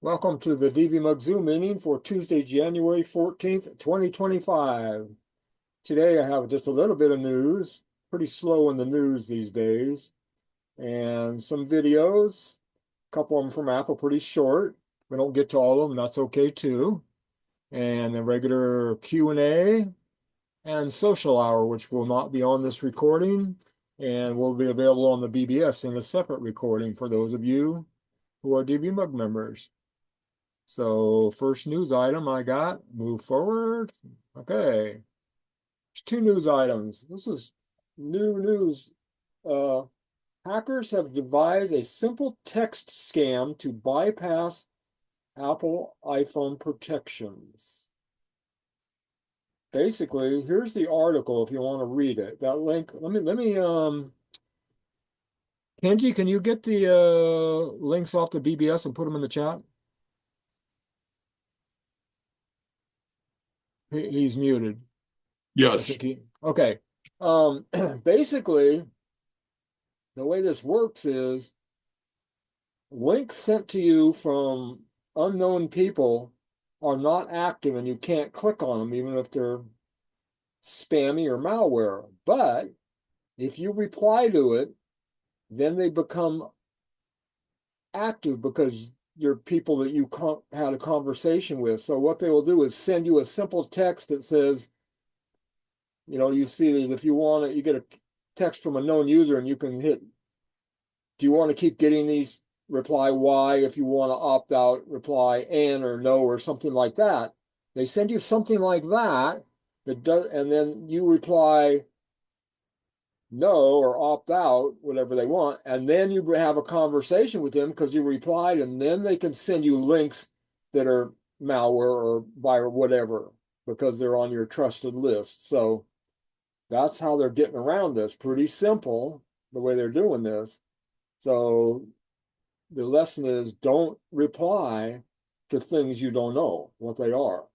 Welcome to the DVMUG Zoom meeting for Tuesday, January 14th, 2025. Today I have just a little bit of news, pretty slow in the news these days, and some videos, a couple of them from Apple, pretty short. We don't get to all of them, that's okay too. And a regular Q&A and social hour, which will not be on this recording and will be available on the BBS in a separate recording for those of you who are DVMUG members. So first news item I got, move forward. Okay, there's two news items. This is new news. Hackers have devised a simple text scam to bypass Apple iPhone protections. Basically, here's the article if you want to read it. That link, Kenji, can you get the links off the BBS and put them in the chat? He's muted. Yes. Okay. Basically, the way this works is links sent to you from unknown people are not active and you can't click on them, even if they're spammy or malware. But if you reply to it, then they become active because you're people that you had a conversation with. So what they will do is send you a simple text that says, you see these, if you want it, you get a text from a known user and you can hit, do you want to keep getting these? Reply Y. If you want to opt out, reply N or no or something like that. They send you something like that does, and then you reply no or opt out, whatever they want, and then you have a conversation with them because you replied, and then they can send you links that are malware or by whatever because they're on your trusted list. So that's how they're getting around this. Pretty simple the way they're doing this. So the lesson is don't reply to things you don't know what they are.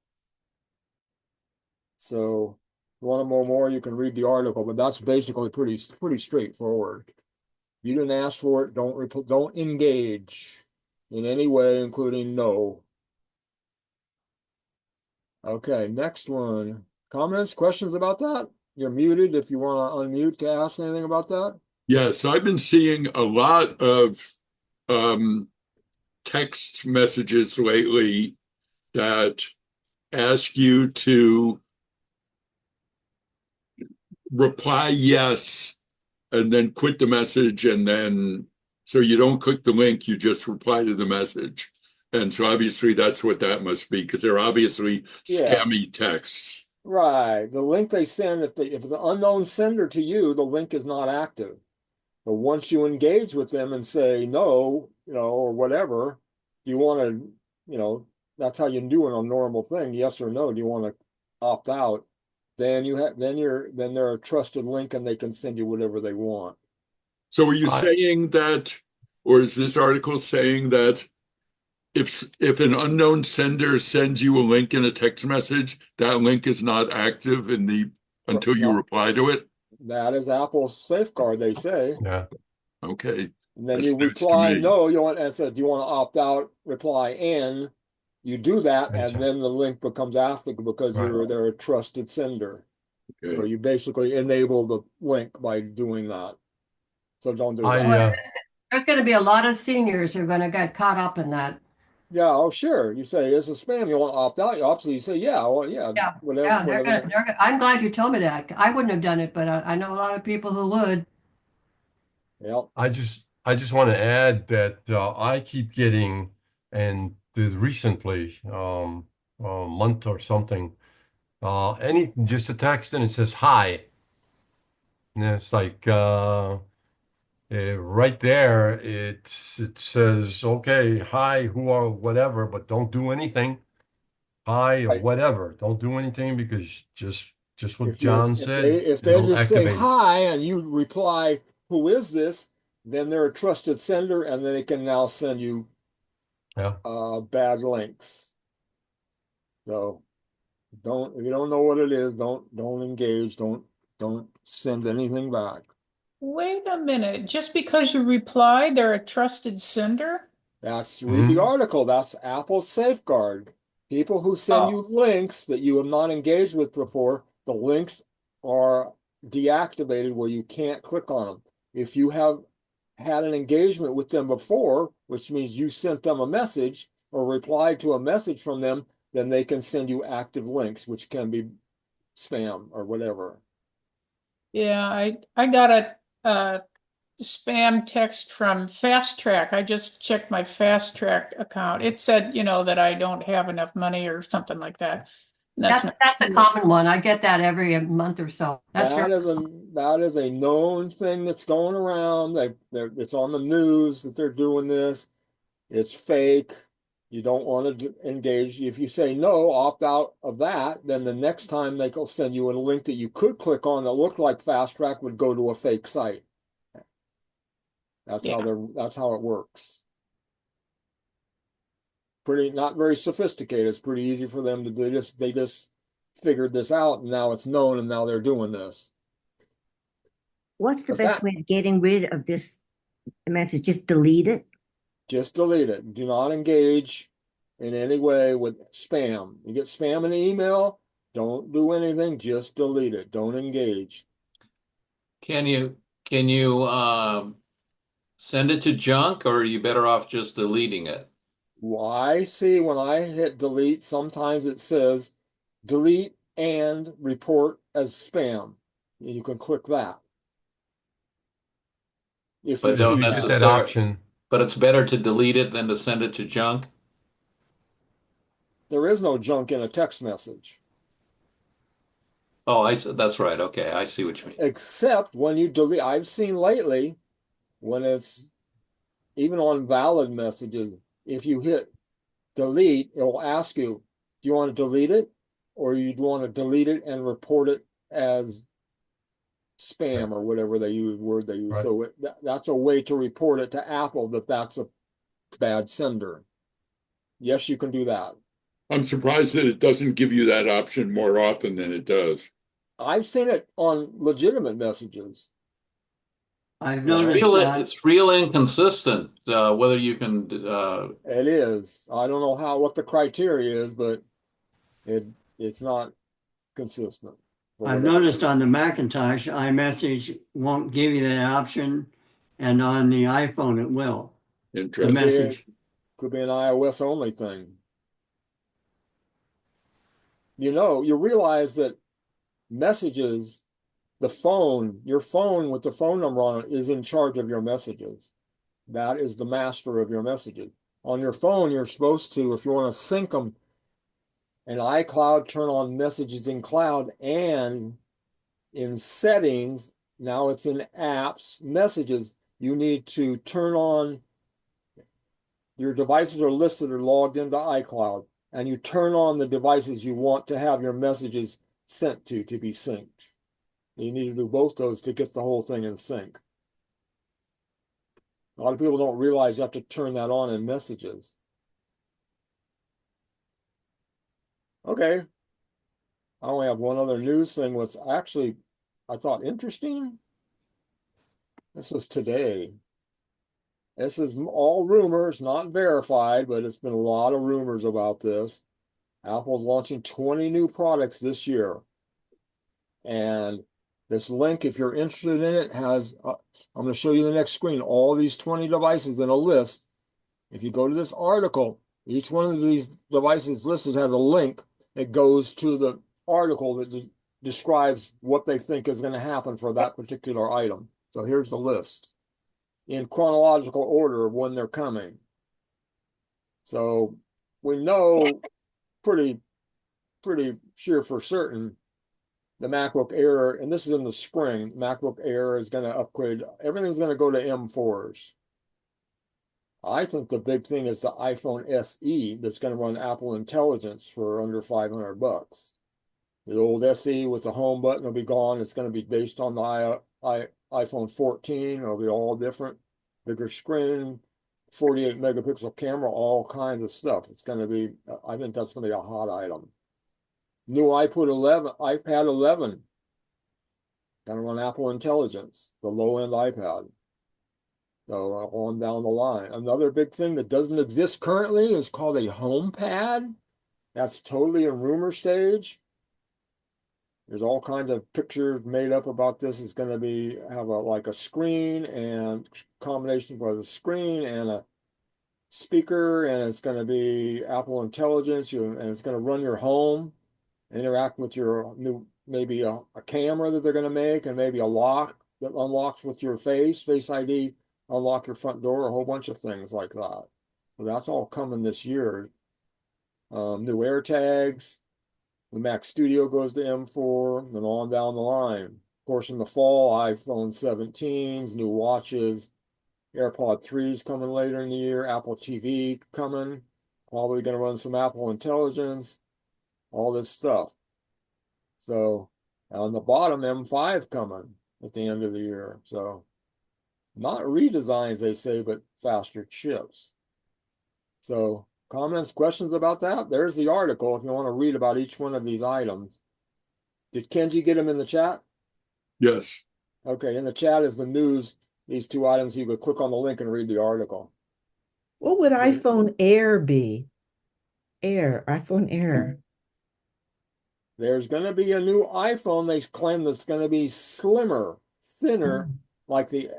So if you want to know more, you can read the article, but that's basically pretty straightforward. You didn't ask for it, don't engage in any way, including no. Okay, next one. Comments, questions about that? You're muted if you want to unmute to ask anything about that. Yes, I've been seeing a lot of um, text messages lately that ask you to reply yes and then quit the message. And then, so you don't click the link, you just reply to the message. And so obviously that's what that must be because they're obviously Yes. scammy texts. Right. The link they send, if it's an unknown sender to you, the link is not active. But once you engage with them and say no, or whatever, you want to, that's how you do it on a normal thing, yes or no, do you want to opt out? Then they're a trusted link and they can send you whatever they want. So are you I saying that, or is this article saying that if an unknown sender sends you a link in a text message, that link is not active in the until you Well, reply to it? that is Apple's safeguard, they say. yeah. Okay, And then that's you news to reply me. no, and said, do you want to opt out? Reply N. You do that, and then the link becomes active because Right. they're a trusted sender. So Okay. you basically enable the link by doing that. So don't do I that. There's going to be a lot of seniors who are going to get caught up in that. Yeah, oh sure. You say it's a spam. You want to opt out. You obviously you say yeah. Well, yeah, Yeah, whatever, yeah, whatever. I'm glad you told me that. I wouldn't have done it, but I know a lot of people who would. Yeah. I just want to add that I keep getting, and recently, a month or something, anything, just a text and it says hi. And it's like right there, it says, okay, hi, who are whatever, but don't do anything. Hi or Right. whatever. Don't do anything because just what If you John said, if they it'll just say activate. hi and you reply, who is this? Then they're a trusted sender, and they can now send you Yeah. bad links. So if you don't know what it is, don't engage. Don't send anything back. Wait a minute. Just because you reply, they're a trusted sender? Read the Mhm. article. That's Apple's safeguard. People who send you links that you have not engaged with before, the links are deactivated where you can't click on them. If you have had an engagement with them before, which means you sent them a message or replied to a message from them, then they can send you active links, which can be spam or whatever. Yeah, I got a spam text from Fast Track. I just checked my Fast Track account. It said, that I don't have enough money or something like that. And that's not That's a true. common one. I get that every month or so. That's very That is a known thing that's going around. It's on the news that they're doing this. It's fake. You don't want to engage. If you say no, opt out of that, then the next time they'll send you a link that you could click on that looked like Fast Track would go to a fake site. That's Yeah. that's how it works. Pretty not very sophisticated. It's pretty easy for them to do. They just figured this out, and now it's known, and now they're doing this. What's the But best way of getting rid of this message? Just delete it? just delete it. Do not engage in any way with spam. You get spam in the email, don't do anything, just delete it. Don't engage. Can you send it to junk, or are you better off just deleting it? Well, I see when I hit delete, sometimes it says delete and report as spam. You can click that. If But you If don't see you get that. that necessarily. option, But it's better to delete it than to send it to junk. There is no junk in a text message, Oh, that's right. Okay, I see what you mean. except when you delete. I've seen lately when it's even on valid messages, if you hit delete, it will ask you, do you want to delete it or you want to delete it and report it as spam or whatever word they use. right? So that's a way to report it to Apple that that's a bad sender. Yes, you can do that. I'm surprised that it doesn't give you that option more often than it does. I've seen it on legitimate messages. I've It's noticed that. It's real inconsistent whether you can. It is. I don't know what the criteria is, but it's not consistent. I've noticed on the Macintosh, iMessage won't give you that option, and on the iPhone it will. The Interesting. message. Could be an iOS only thing. You realize that messages, your phone with the phone number on it is in charge of your messages. That is the master of your messages. On your phone, you're supposed to, if you want to sync them, in iCloud, turn on messages in cloud, and in settings, now it's in apps, messages, you need to turn on, your devices are listed or logged into iCloud, and you turn on the devices you want to have your messages sent to be synced. You need to do both those to get the whole thing in sync. A lot of people don't realize you have to turn that on in messages. Okay. I only have one other news thing, was actually, I thought interesting. This was today. This is all rumors, not verified, but it's been a lot of rumors about this. Apple's launching 20 new products this year. And this link, if you're interested in it, has, I'm going to show you the next screen, all these 20 devices in a list. If you go to this article, each one of these devices listed has a link that goes to the article that describes what they think is going to happen for that particular item. So here's the list in chronological order of when they're coming. So we know pretty sure for certain the MacBook Air, and this is in the spring, MacBook Air is going to upgrade. Everything's going to go to M4s. I think the big thing is the iPhone SE that's going to run Apple Intelligence for under $500. The old SE with the home button will be gone. It's going to be based on the iPhone 14. It'll be all different, bigger screen, 48 megapixel camera, all kinds of stuff. It's going to be, I think that's going to be a hot item. New iPad 11, going to run Apple Intelligence, the low-end iPad. So on down the line. Another big thing that doesn't exist currently is called a home pad. That's totally in rumor stage. There's all kinds of pictures made up about this. It's going to be have like a screen and combination with a screen and a speaker, and it's going to be Apple Intelligence. And it's going to run your home, interact with your new maybe a camera that they're going to make, and maybe a lock that unlocks with your Face ID, unlock your front door, a whole bunch of things like that. So that's all coming this year. New AirTags. The Mac Studio goes to M4, and on down the line. Of course, in the fall, iPhone 17s, new watches, AirPod 3s coming later in the year, Apple TV coming, probably going to run some Apple Intelligence, all this stuff. So on the bottom, M5 coming at the end of the year. So not redesigns, they say, but faster chips. So comments, questions about that? There's the article if you want to read about each one of these items. Did Kenji get them in the chat? Yes. Okay, in the chat is the news, these two items. You could click on the link and read the article. What would iPhone Air be? iPhone Air. There's going to be a new iPhone. They claim that's going to be slimmer, thinner, like the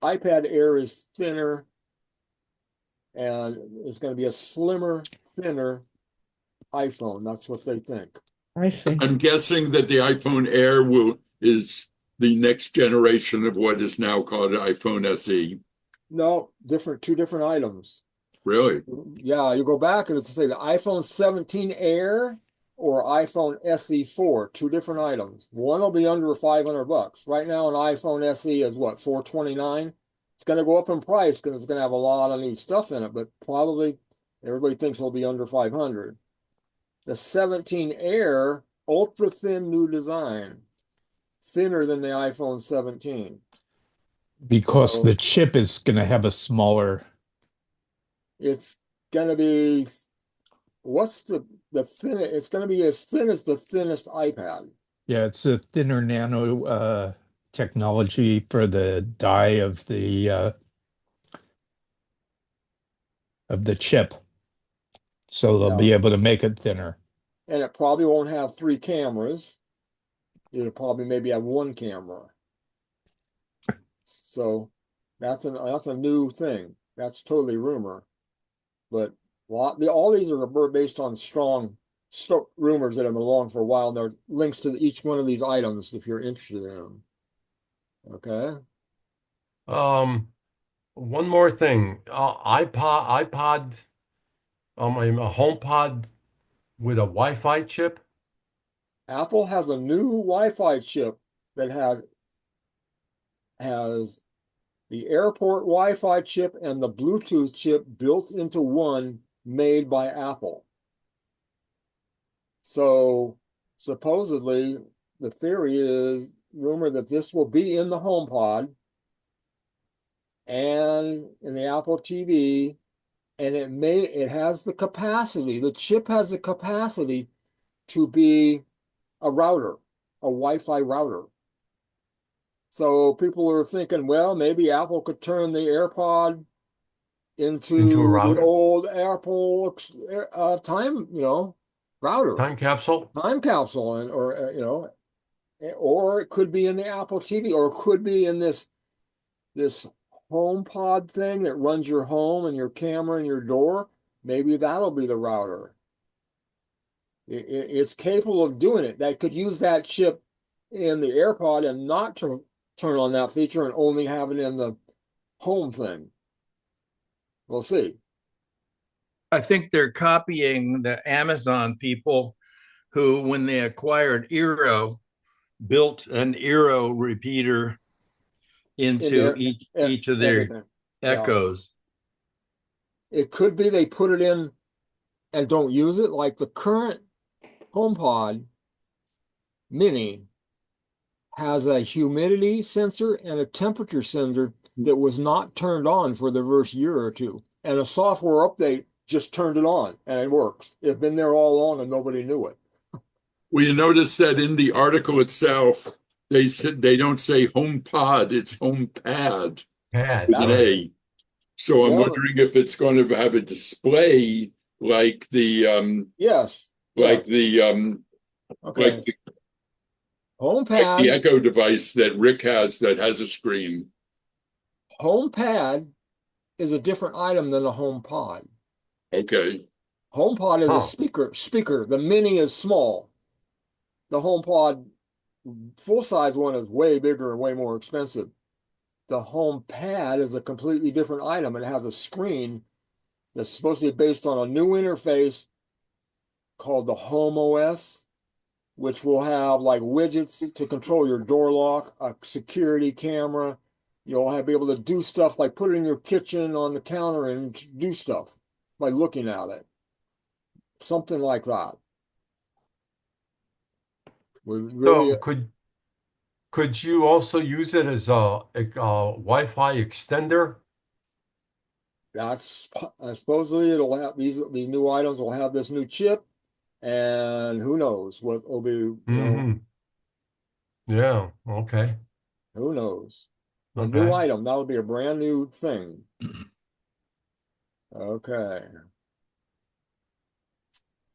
iPad Air is thinner, and it's going to be a slimmer, thinner iPhone. That's what they think. I see. I'm guessing that the iPhone Air is the next generation of what is now called iPhone SE. No, two different items. Really? Yeah, you go back and it's say the iPhone 17 Air or iPhone SE 4, two different items. One will be under $500. Right now, an iPhone SE is what, $429? It's going to go up in price because it's going to have a lot of new stuff in it, but probably everybody thinks it'll be under $500. The 17 Air, ultra thin new design, thinner than the iPhone 17. Because the chip is going to have a smaller. It's going to be, what's the thin? It's going to be as thin as the thinnest iPad. Yeah, it's a thinner nano technology for the die of the chip. So they'll be able to make it thinner. And it probably won't have 3 cameras. It'll probably maybe have 1 camera. So that's a new thing. That's totally rumor. But all these are based on strong rumors that have been along for a while. And there are links to each one of these items if you're interested in them. Okay. One more thing. iPod, a HomePod with a Wi-Fi chip. Apple has a new Wi-Fi chip that has the airport Wi-Fi chip and the Bluetooth chip built into one, made by Apple. So supposedly the theory is rumor that this will be in the HomePod and in the Apple TV, and it has the capacity, the chip has the capacity to be a router, a Wi-Fi router. So people are thinking, well, maybe Apple could turn the AirPod into the old Apple time, router. Time capsule? Time capsule, or it could be in the Apple TV, or it could be in this HomePod thing that runs your home and your camera and your door. Maybe that'll be the router. It's capable of doing it. That could use that chip in the AirPod and not to turn on that feature and only have it in the home thing. We'll see. I think they're copying the Amazon people who, when they acquired Eero, built an Eero repeater into each of their Echoes. Yeah. It could be they put it in and don't use it, like the current HomePod Mini has a humidity sensor and a temperature sensor that was not turned on for the first year or two. And a software update just turned it on and it works. It's been there all along and nobody knew it. Well, you notice that in the article itself, they don't say HomePod, it's HomePad. Pad, with an That's- A. So I'm Yeah. wondering if it's going to have a display like the Yes. like Yes. the Okay. like the HomePad. Echo device that Rick has that has a screen. HomePad is a different item than a HomePod. Okay. HomePod is a Huh. speaker. The mini is small. The HomePod full-size one is way bigger and way more expensive. The HomePad is a completely different item. It has a screen that's supposed to be based on a new interface called the Home OS, which will have like widgets to control your door lock, a security camera. You'll be able to do stuff like put it in your kitchen on the counter and do stuff by looking at it. Something like that. We really, So could you also use it as a Wi-Fi extender? that's supposedly it'll have these new items will have this new chip, and who knows what will be, you know, Yeah, okay. who knows? A Okay. new item, that would be a brand new thing. Okay.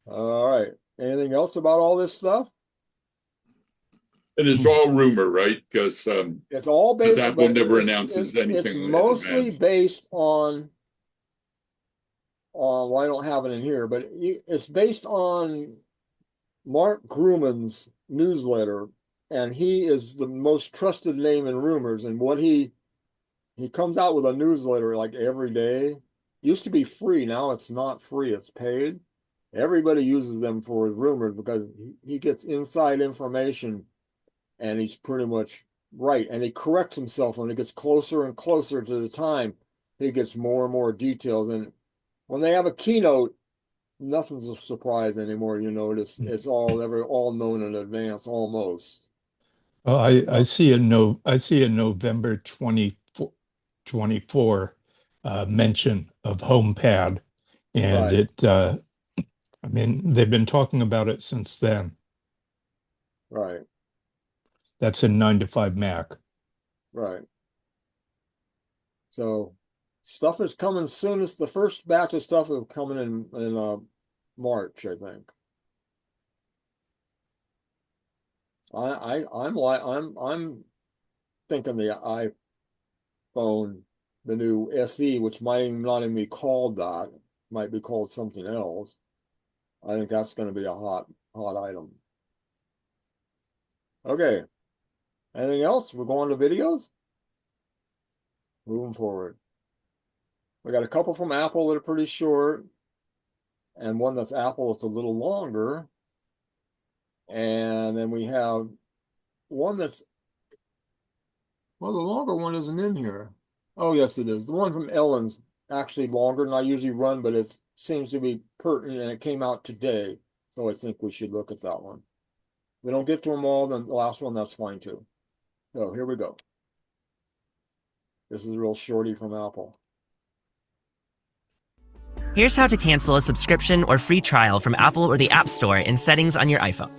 All right. Anything else about all this stuff? And it's all rumor, right? Because It's all based, Apple but never it's, announces it's anything in mostly advance. based on well, I don't have it in here, but it's based on Mark Grumman's newsletter, and he is the most trusted name in rumors. And what he comes out with a newsletter like every day. Used to be free, now it's not free, it's paid. Everybody uses them for his rumors because he gets inside information, and he's pretty much right. And he corrects himself when it gets closer and closer to the time. He gets more and more details. And when they have a keynote, nothing's a surprise anymore. You notice it's all known in advance almost. Well, I see a November 2024 mention of HomePad, and Right. I mean, they've been talking about it since then. Right, That's in 9 to 5 Mac. right. So stuff is coming soon. As the first batch of stuff is coming in March, I think. I'm thinking the iPhone, the new SE, which might even not even be called that, might be called something else. I think that's going to be a hot item. Okay. Anything else? We're going to videos. Moving forward. We got a couple from Apple that are pretty short, and one that's Apple that's a little longer. And then we have one that's, well, the longer one isn't in here. Oh, yes, it is. The one from Ellen's actually longer than I usually run, but it seems to be pertinent, and it came out today. So I think we should look at that one. If we don't get to them all, then the last one, that's fine too. So here we go. This is a real shorty from Apple. Here's how to cancel a subscription or free trial from Apple or the App Store in Settings on your iPhone.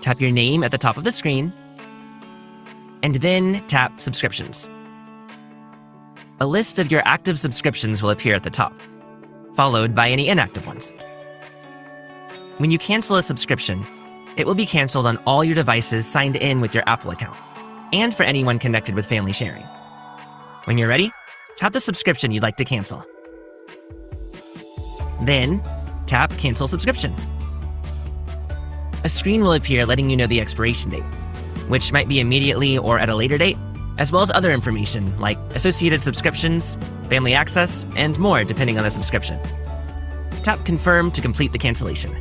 Tap your name at the top of the screen, and then tap Subscriptions. A list of your active subscriptions will appear at the top, followed by any inactive ones. When you cancel a subscription, it will be canceled on all your devices signed in with your Apple account, and for anyone connected with family sharing. When you're ready, tap the subscription you'd like to cancel. Then, tap Cancel Subscription. A screen will appear letting you know the expiration date, which might be immediately or at a later date, as well as other information like associated subscriptions, family access, and more depending on the subscription. Tap Confirm to complete the cancellation.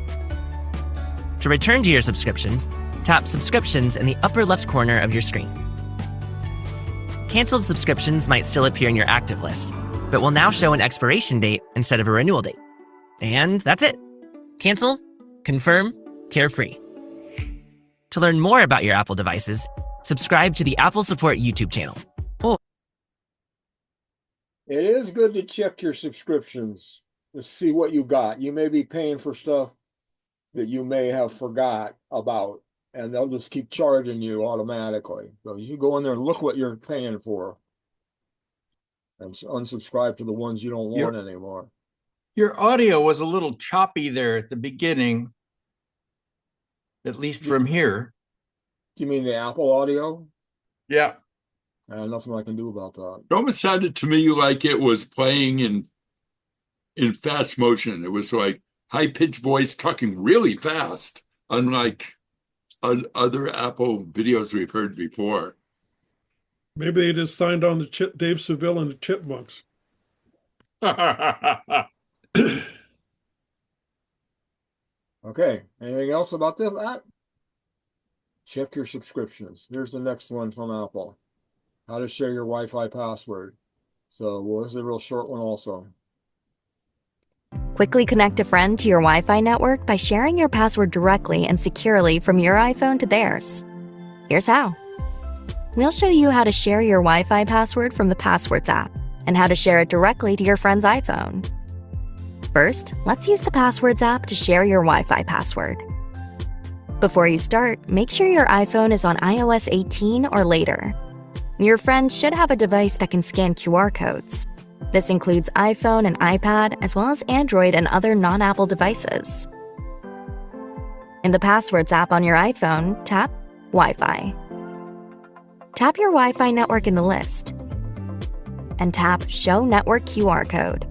To return to your subscriptions, tap Subscriptions in the upper left corner of your screen. Canceled subscriptions might still appear in your active list, but will now show an expiration date instead of a renewal date. And that's it. Cancel, confirm, carefree. To learn more about your Apple devices, subscribe to the Apple Support YouTube channel. It is good to check your subscriptions to see what you got. You may be paying for stuff that you may have forgot about, and they'll just keep charging you automatically. So you go in there and look what you're paying for. and unsubscribe to the ones you don't want anymore. Your audio was a little choppy there at the beginning, at least from here. Do you mean the Apple audio? Yeah. Nothing I can do about that. It almost sounded to me like it was playing in fast motion. It was like high-pitched voice talking really fast, unlike other Apple videos we've heard before. Maybe they just signed on the Dave Seville and the Chipmunks. Okay, anything else about this app? Check your subscriptions. Here's the next one from Apple. How to share your Wi-Fi password. So, well, this is a real short one also. Quickly connect a friend to your Wi-Fi network by sharing your password directly and securely from your iPhone to theirs. Here's how. We'll show you how to share your Wi-Fi password from the Passwords app and how to share it directly to your friend's iPhone. First, let's use the Passwords app to share your Wi-Fi password. Before you start, make sure your iPhone is on iOS 18 or later. Your friend should have a device that can scan QR codes. This includes iPhone and iPad, as well as Android and other non-Apple devices. In the Passwords app on your iPhone, tap Wi-Fi. Tap your Wi-Fi network in the list, and tap Show Network QR Code.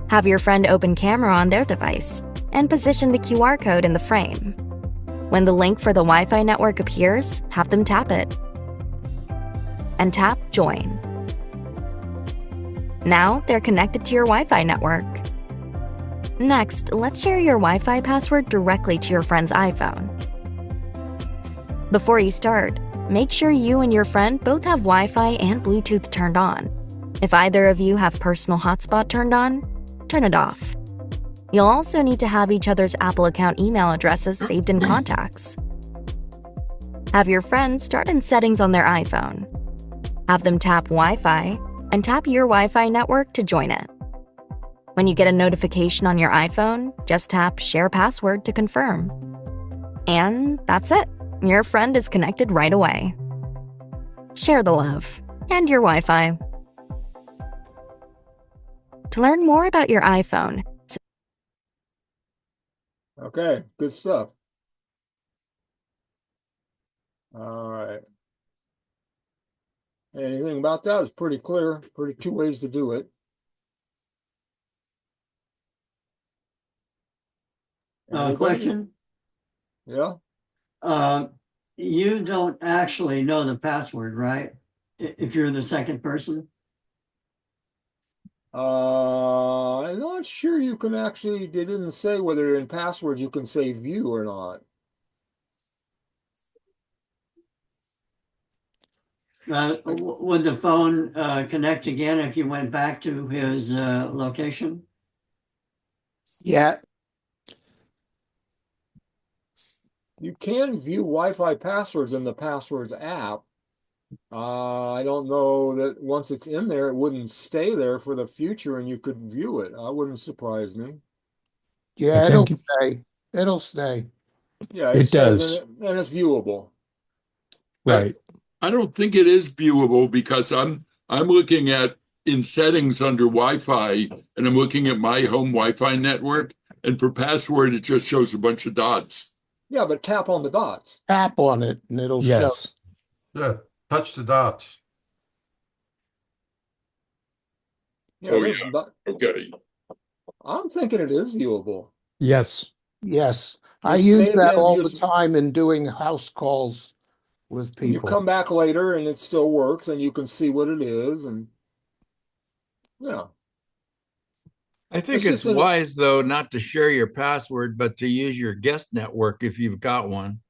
Have your friend open camera on their device, and position the QR code in the frame. When the link for the Wi-Fi network appears, have them tap it, and tap Join. Now they're connected to your Wi-Fi network. Next, let's share your Wi-Fi password directly to your friend's iPhone. Before you start, make sure you and your friend both have Wi-Fi and Bluetooth turned on. If either of you have personal hotspot turned on, turn it off. You'll also need to have each other's Apple account email addresses saved in Contacts. Have your friend start in Settings on their iPhone. Have them tap Wi-Fi and tap your Wi-Fi network to join it. When you get a notification on your iPhone, just tap Share Password to confirm. And that's it. Your friend is connected right away. Share the love and your Wi-Fi. To learn more about your iPhone, Okay, good stuff. All right. Anything about that is pretty clear. Pretty two ways to do it. Anybody? Question? Yeah. You don't actually know the password, right? If you're the second person? I'm not sure you can actually, they didn't say whether in passwords you can say view or not. Would the phone connect again if you went back to his location? Yeah. You can view Wi-Fi passwords in the Passwords app. I don't know that once it's in there, it wouldn't stay there for the future and you could view it. That wouldn't surprise me. Yeah, it'll stay. It'll stay. Yeah, It stays does. and it's viewable. Right. I don't think it is viewable because I'm looking at in settings under Wi-Fi and I'm looking at my home Wi-Fi network, and for password it just shows a bunch of dots. Yeah, but tap on the dots. Tap on it and it'll show. Yes. Yeah, touch the dots. Yeah, Oh, yeah. Okay. I'm thinking it is viewable. Yes. Yes. You I use save that in, all you the just- time in doing house calls with You people. come back later and it still works and you can see what it is and yeah. I think It's it's just wise, though, not to share your password, but to use your guest network if you've got one.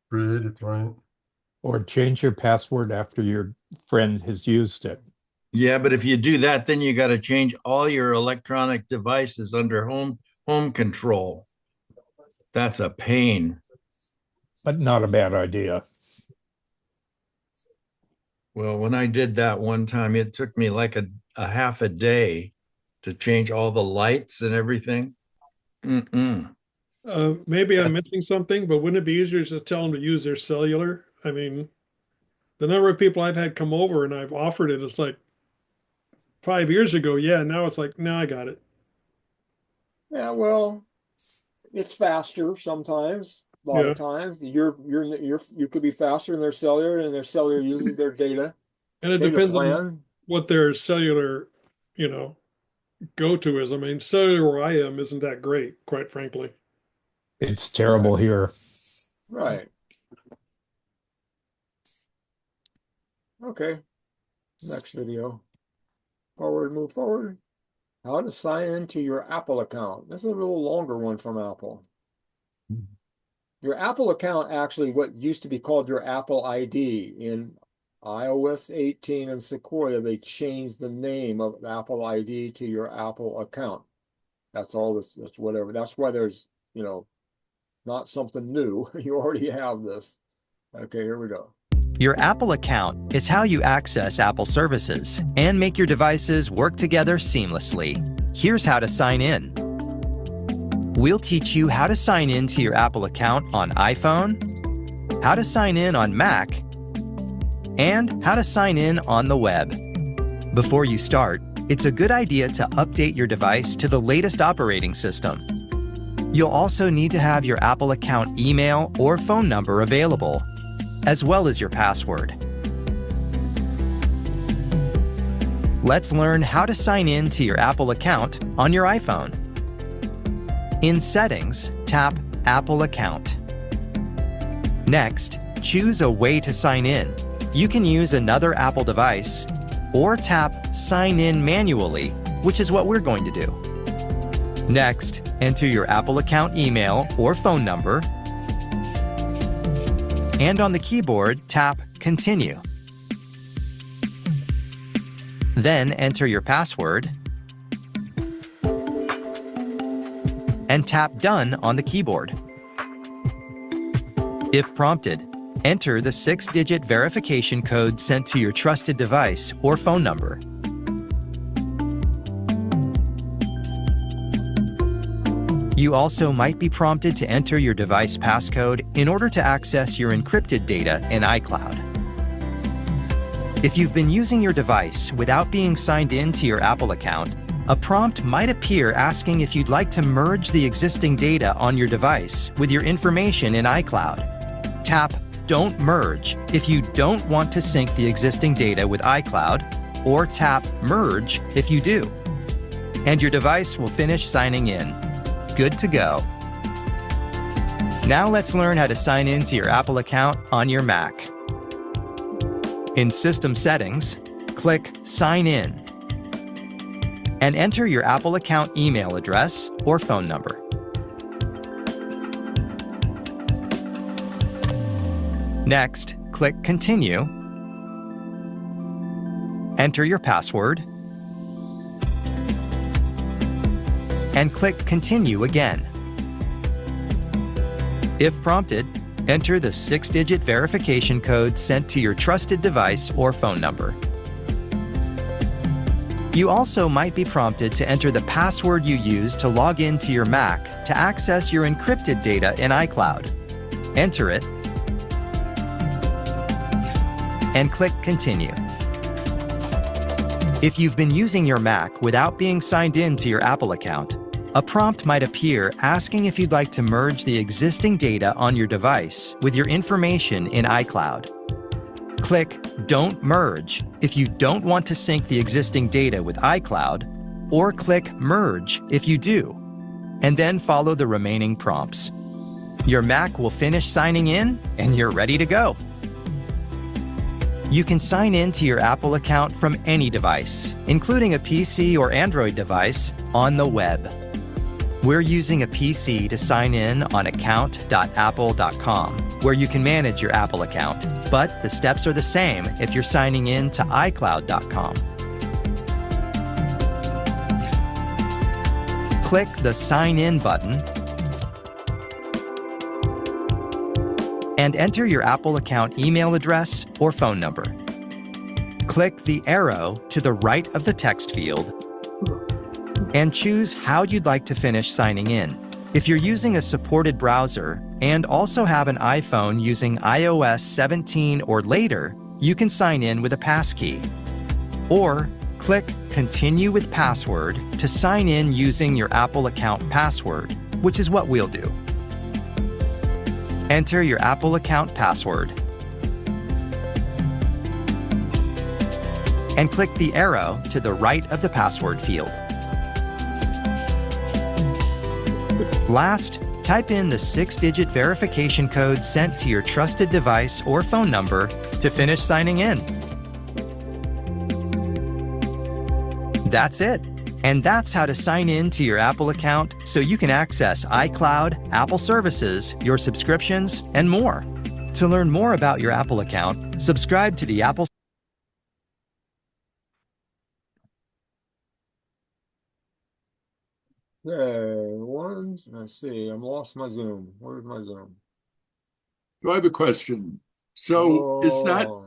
Create it, right? Or change your password after your friend has used it. Yeah, but if you do that, then you got to change all your electronic devices under home control. That's a pain. But not a bad idea. Well, when I did that one time, it took me like a half a day to change all the lights and everything. Maybe I'm missing something, but wouldn't it be easier to just tell them to use their cellular? I mean, The number of people I've had come over and I've offered it is like 5 years ago. Yeah, now it's like, no, I got it. Yeah, well, it's faster sometimes. A lot of times, you could be faster in their cellular, and their cellular uses their data. And it data depends plan. on what their cellular, go-to is. I mean, cellular where I am isn't that great, quite frankly. It's terrible here. Right. Okay. Next video. Move forward. How to sign into your Apple account. This is a little longer one from Apple. Your Apple account, actually what used to be called your Apple ID in iOS 18 and Sequoia, they changed the name of Apple ID to your Apple account. That's all this, that's whatever. That's why there's, not something new. You already have this. Okay, here we go. Your Apple account is how you access Apple services and make your devices work together seamlessly. Here's how to sign in. We'll teach you how to sign in to your Apple account on iPhone, how to sign in on Mac, and how to sign in on the web. Before you start, it's a good idea to update your device to the latest operating system. You'll also need to have your Apple account email or phone number available, as well as your password. Let's learn how to sign in to your Apple account on your iPhone. In Settings, tap Apple Account. Next, choose a way to sign in. You can use another Apple device or tap Sign In manually, which is what we're going to do. Next, enter your Apple account email or phone number, and on the keyboard, tap Continue. Then enter your password and tap Done on the keyboard. If prompted, enter the 6-digit verification code sent to your trusted device or phone number. You also might be prompted to enter your device passcode in order to access your encrypted data in iCloud. If you've been using your device without being signed in to your Apple account, a prompt might appear asking if you'd like to merge the existing data on your device with your information in iCloud. Tap Don't Merge if you don't want to sync the existing data with iCloud, or tap Merge if you do. And your device will finish signing in. Good to go. Now let's learn how to sign in to your Apple account on your Mac. In System Settings, click Sign In and enter your Apple account email address or phone number. Next, click Continue, enter your password, and click Continue again. If prompted, enter the 6-digit verification code sent to your trusted device or phone number. You also might be prompted to enter the password you used to log into your Mac to access your encrypted data in iCloud. Enter it and click Continue. If you've been using your Mac without being signed in to your Apple account, a prompt might appear asking if you'd like to merge the existing data on your device with your information in iCloud. Click Don't Merge if you don't want to sync the existing data with iCloud, or click Merge if you do, and then follow the remaining prompts. Your Mac will finish signing in and you're ready to go. You can sign in to your Apple account from any device, including a PC or Android device, on the web. We're using a PC to sign in on account.apple.com, where you can manage your Apple account, but the steps are the same if you're signing in to iCloud.com. Click the Sign In button and enter your Apple account email address or phone number. Click the arrow to the right of the text field and choose how you'd like to finish signing in. If you're using a supported browser and also have an iPhone using iOS 17 or later, you can sign in with a passkey. Or click Continue with Password to sign in using your Apple account password, which is what we'll do. Enter your Apple account password and click the arrow to the right of the password field. Last, type in the 6-digit verification code sent to your trusted device or phone number to finish signing in. That's it. And that's how to sign in to your Apple account so you can access iCloud, Apple services, your subscriptions, and more. To learn more about your Apple account, subscribe to the Apple. Okay, let's see, I'm lost my Zoom. Where's my Zoom? So I have a question. So Oh,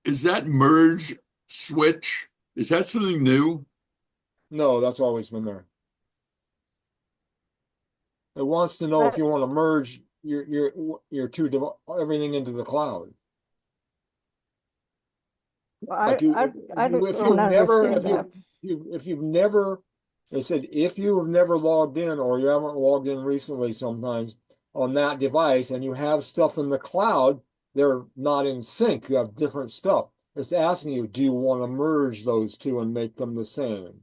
is that merge switch? Is that something new? no, that's always been there. It wants to know if you want to merge your everything into the cloud. I Like I if don't understand that. if you've never, they said if you have never logged in or you haven't logged in recently sometimes on that device and you have stuff in the cloud, they're not in sync. You have different stuff. It's asking you, do you want to merge those two and make them the same?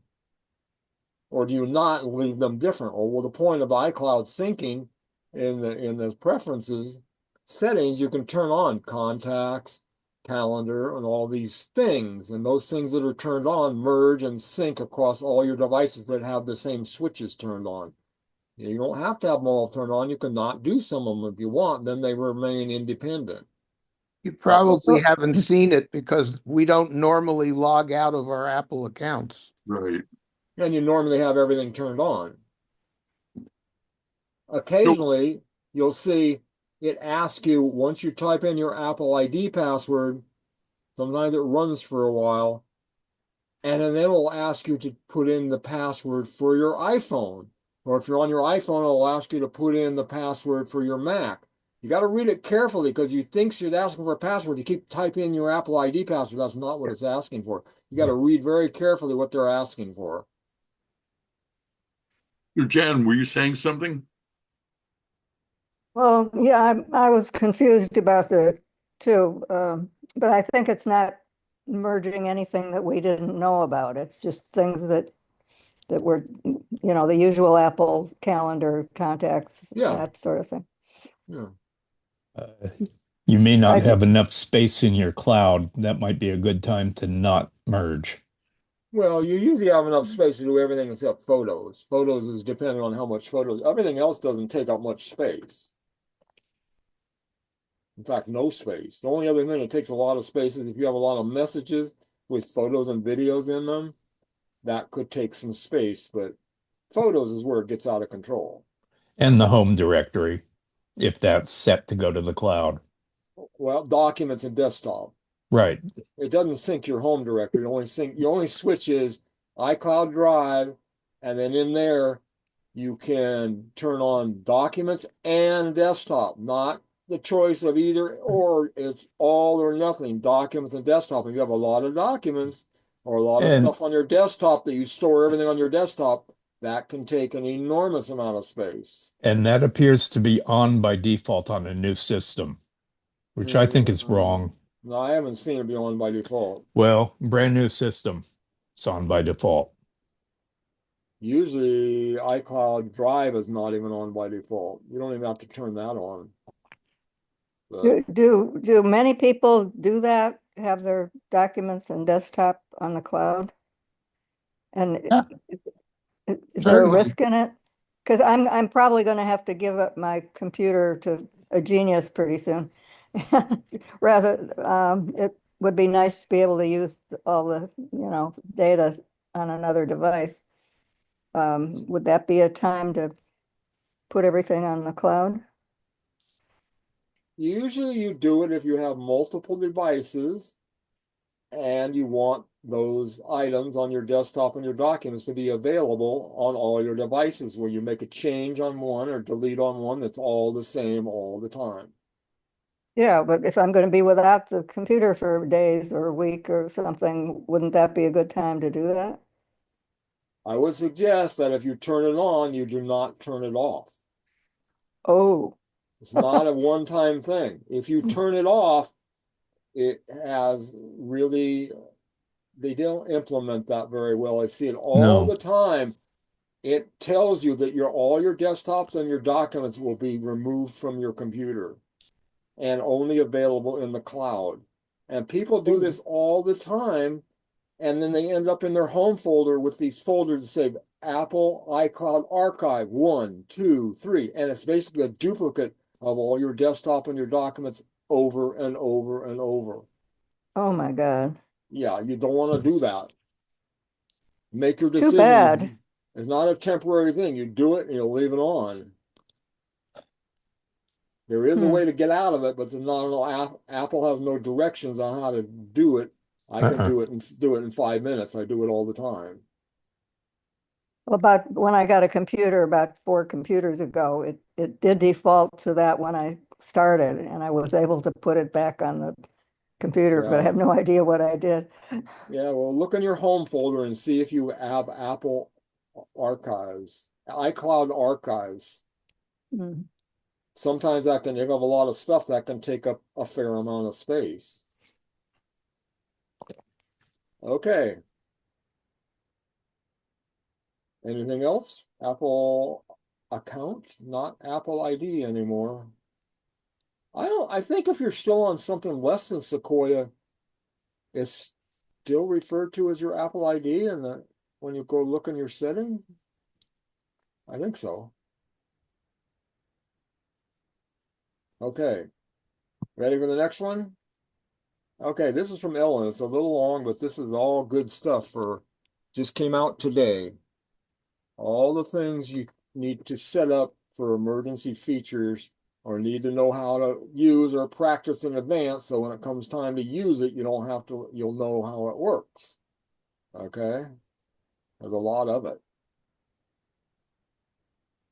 Or do you not leave them different? Or well, the point of iCloud syncing in the preferences settings, you can turn on contacts, calendar, and all these things. And those things that are turned on merge and sync across all your devices that have the same switches turned on. You don't have to have them all turned on. You can not do some of them if you want, then they remain independent. You probably haven't seen it because we don't normally log out of our Apple accounts. Right. And you normally have everything turned on. Occasionally, you'll see it asks you, once you type in your Apple ID password, sometimes it runs for a while, and then it will ask you to put in the password for your iPhone. Or if you're on your iPhone, it'll ask you to put in the password for your Mac. You got to read it carefully because you think you're asking for a password. You keep typing in your Apple ID password. That's not what it's asking for. You got to read very carefully what they're asking for. Jan, were you saying something? Well, yeah, I was confused about the two, but I think it's not merging anything that we didn't know about. It's just things that were, the usual Apple calendar contacts, that sort of thing. Yeah. You may not have enough space in your cloud. That might be a good time to not merge. Well, you usually have enough space to do everything except photos. Photos is dependent on how much photos. Everything else doesn't take up much space. In fact, no space. The only other thing that takes a lot of space is if you have a lot of messages with photos and videos in them, that could take some space, but photos is where it gets out of control. And the home directory, if that's set to go to the cloud. Well, documents and desktop. Right. It doesn't sync your home directory. You only switch is iCloud Drive, and then in there you can turn on documents and desktop, not the choice of either or. It's all or nothing, documents and desktop. If you have a lot of documents or a lot of stuff on your desktop that you store everything on your desktop, that can take an enormous amount of space. And that appears to be on by default on a new system, which I think is wrong. No, I haven't seen it be on by default. Well, brand new system, it's on by default. Usually iCloud Drive is not even on by default. You don't even have to turn that on. Do many people do that? Have their documents and desktop on the cloud? And is there a risk in it? Because I'm probably going to have to give up my computer to a genius pretty soon. Rather, it would be nice to be able to use all the data on another device. Would that be a time to put everything on the cloud? Usually you do it if you have multiple devices and you want those items on your desktop and your documents to be available on all your devices, where you make a change on one or delete on one that's all the same all the time. Yeah, but if I'm going to be without the computer for days or a week or something, wouldn't that be a good time to do that? I would suggest that if you turn it on, you do not turn it off. Oh. It's not a one-time thing. If you turn it off, it has really, they don't implement that very well. I see it all No. the time. It tells you that all your desktops and your documents will be removed from your computer and only available in the cloud. And people do this all the time, and then they end up in their home folder with these folders that say Apple iCloud Archive 1, 2, 3, and it's basically a duplicate of all your desktop and your documents over and over and over. Oh my God. Yeah, you don't want to do that. Make your Too decision. bad. It's not a temporary thing. You do it and you'll leave it on. There is a way to get out of it, but there's not Apple has no directions on how to do it. I can do it in 5 minutes. I do it all the time. About when I got a computer about 4 computers ago, it did default to that when I started, and I was able to put it back on the computer, but I have no idea what I did. Yeah, well, look in your home folder and see if you have Apple Archives, iCloud Archives. Mm. Sometimes that can, you have a lot of stuff that can take up a fair amount of space. Okay. Anything else? Apple account, not Apple ID anymore. I think if you're still on something less than Sequoia, it's still referred to as your Apple ID, and when you go look in your settings, I think so. Okay, ready for the next one? Okay, this is from Ellen. It's a little long, but this is all good stuff just came out today. All the things you need to set up for emergency features or need to know how to use or practice in advance, so when it comes time to use it, you'll know how it works. Okay? There's a lot of it.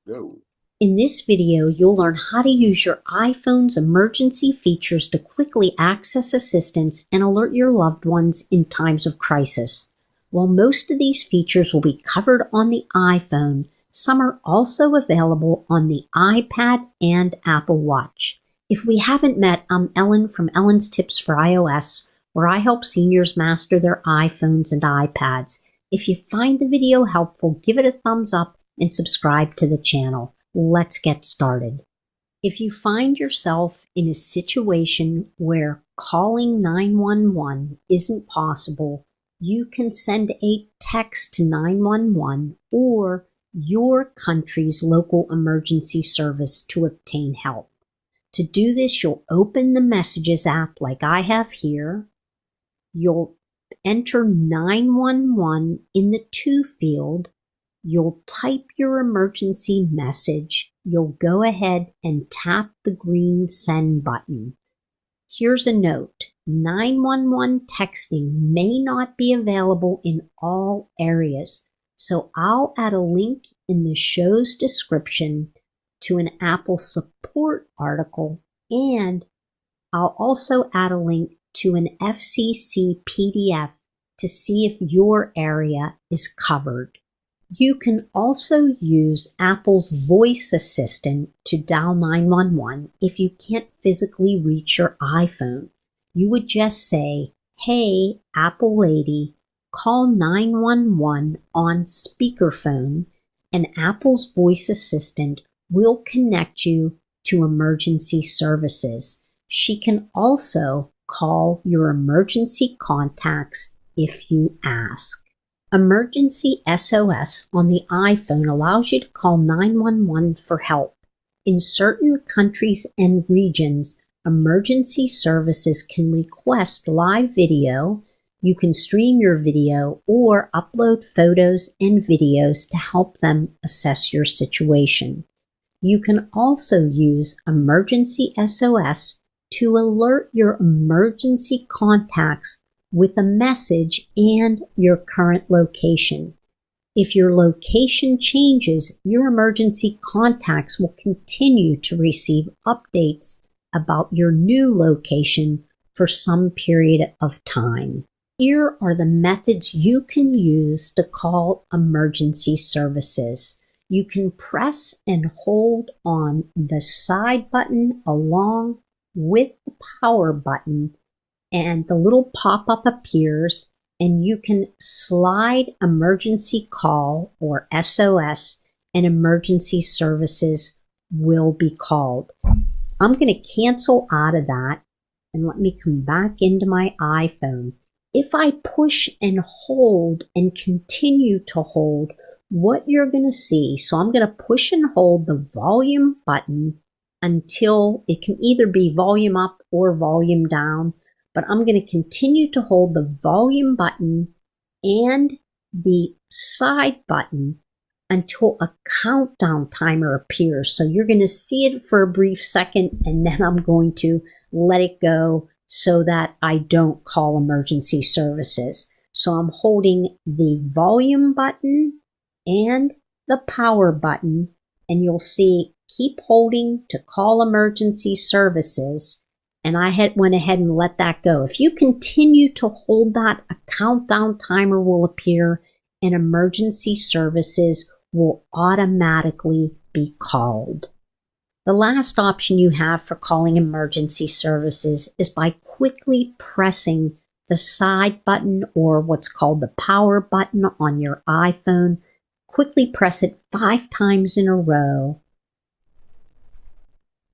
Go. In this video, you'll learn how to use your iPhone's emergency features to quickly access assistance and alert your loved ones in times of crisis. While most of these features will be covered on the iPhone, some are also available on the iPad and Apple Watch. If we haven't met, I'm Ellen from Ellen's Tips for iOS, where I help seniors master their iPhones and iPads. If you find the video helpful, give it a thumbs up and subscribe to the channel. Let's get started. If you find yourself in a situation where calling 911 isn't possible, you can send a text to 911 or your country's local emergency service to obtain help. To do this, you'll open the Messages app like I have here. You'll enter 911 in the To field. You'll type your emergency message. You'll go ahead and tap the green Send button. Here's a note. 911 texting may not be available in all areas, so I'll add a link in the show's description to an Apple support article, and I'll also add a link to an FCC PDF to see if your area is covered. You can also use Apple's voice assistant to dial 911 if you can't physically reach your iPhone. You would just say, "Hey, Apple lady, call 911 on speakerphone," and Apple's voice assistant will connect you to emergency services. She can also call your emergency contacts if you ask. Emergency SOS on the iPhone allows you to call 911 for help. In certain countries and regions, emergency services can request live video. You can stream your video or upload photos and videos to help them assess your situation. You can also use Emergency SOS to alert your emergency contacts with a message and your current location. If your location changes, your emergency contacts will continue to receive updates about your new location for some period of time. Here are the methods you can use to call emergency services. You can press and hold on the side button along with the power button, and the little pop-up appears, and you can slide emergency call or SOS, and emergency services will be called. I'm going to cancel out of that, and let me come back into my iPhone. If I push and hold and continue to hold, what you're going to see, so I'm going to push and hold the volume button until it can either be volume up or volume down, but I'm going to continue to hold the volume button and the side button until a countdown timer appears. So you're going to see it for a brief second, and then I'm going to let it go so that I don't call emergency services. So I'm holding the volume button and the power button, and you'll see keep holding to call emergency services, and I went ahead and let that go. If you continue to hold that, a countdown timer will appear and emergency services will automatically be called. The last option you have for calling emergency services is by quickly pressing the side button or what's called the power button on your iPhone. Quickly press it 5 times in a row.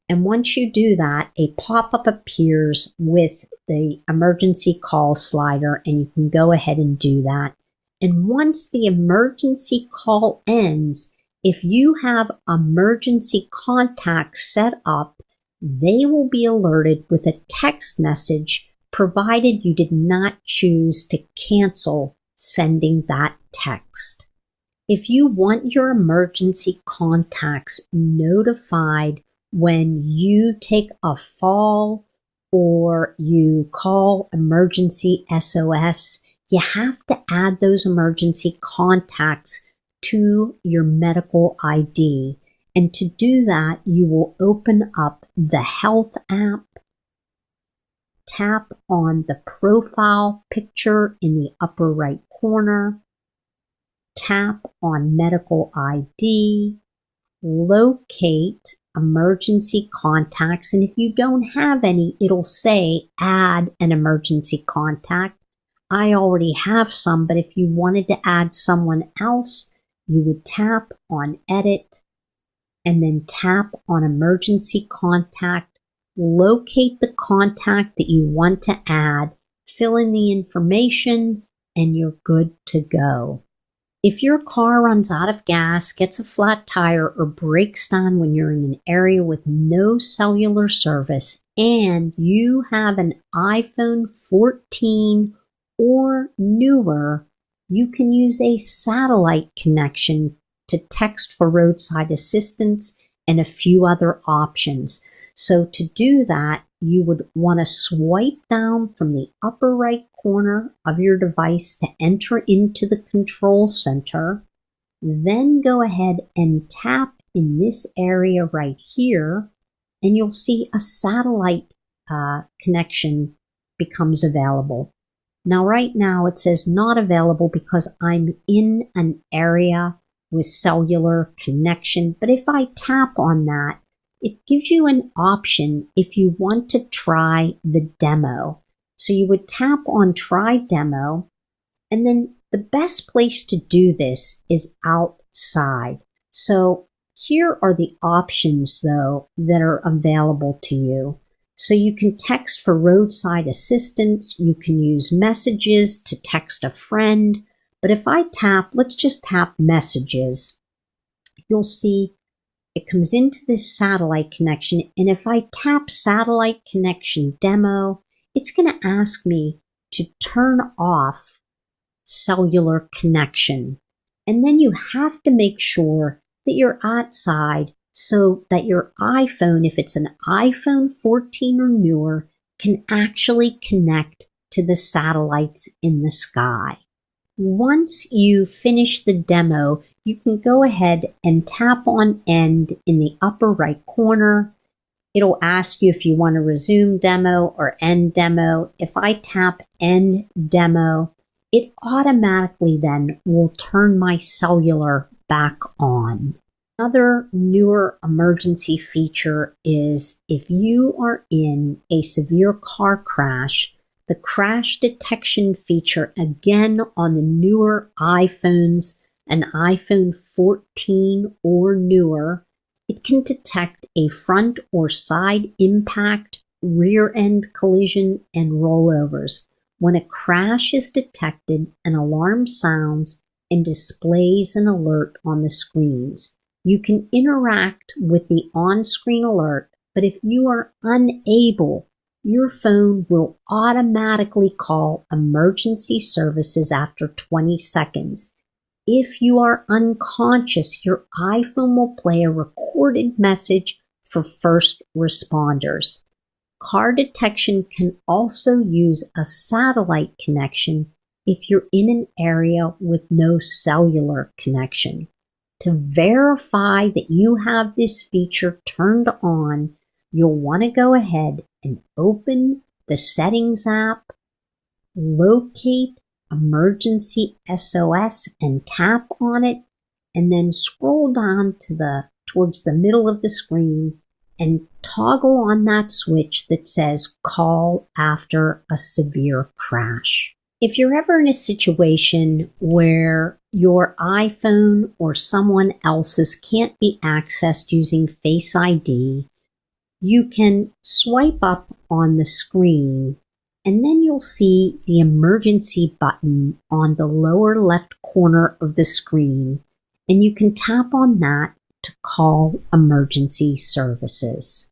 And once you do that, a pop-up appears with the emergency call slider, and you can go ahead and do that. And once the emergency call ends, if you have emergency contacts set up, they will be alerted with a text message, provided you did not choose to cancel sending that text. If you want your emergency contacts notified when you take a fall or you call emergency SOS, you have to add those emergency contacts to your medical ID. And to do that, you will open up the Health app, tap on the profile picture in the upper right corner, tap on Medical ID, locate emergency contacts, and if you don't have any, it'll say add an emergency contact. I already have some, but if you wanted to add someone else, you would tap on edit and then tap on emergency contact, locate the contact that you want to add, fill in the information, and you're good to go. If your car runs out of gas, gets a flat tire, or breaks down when you're in an area with no cellular service, and you have an iPhone 14 or newer, you can use a satellite connection to text for roadside assistance and a few other options. So to do that, you would want to swipe down from the upper right corner of your device to enter into the control center. Then go ahead and tap in this area right here, and you'll see a satellite connection becomes available. Now, right now it says not available because I'm in an area with cellular connection. But if I tap on that, it gives you an option if you want to try the demo. So you would tap on try demo, and then the best place to do this is outside. So here are the options, though, that are available to you. So you can text for roadside assistance. You can use messages to text a friend. But if I tap, let's just tap messages, you'll see it comes into this satellite connection. And if I tap satellite connection demo, it's going to ask me to turn off cellular connection. And then you have to make sure that you're outside so that your iPhone, if it's an iPhone 14 or newer, can actually connect to the satellites in the sky. Once you finish the demo, you can go ahead and tap on end in the upper right corner, It'll ask you if you want to resume demo or end demo. If I tap end demo, it automatically then will turn my cellular back on. Another newer emergency feature is if you are in a severe car crash, the crash detection feature again on the newer iPhones, an iPhone 14 or newer, it can detect a front or side impact, rear end collision, and rollovers. When a crash is detected, an alarm sounds and displays an alert on the screens. You can interact with the on-screen alert, but if you are unable, your phone will automatically call emergency services after 20 seconds. If you are unconscious, your iPhone will play a recorded message for first responders. Car detection can also use a satellite connection if you're in an area with no cellular connection. To verify that you have this feature turned on, you'll want to go ahead and open the Settings app, locate Emergency SOS and tap on it, and then scroll down towards the middle of the screen and toggle on that switch that says Call After a Severe Crash. If you're ever in a situation where your iPhone or someone else's can't be accessed using Face ID, you can swipe up on the screen and then you'll see the emergency button on the lower left corner of the screen, and you can tap on that to call emergency services.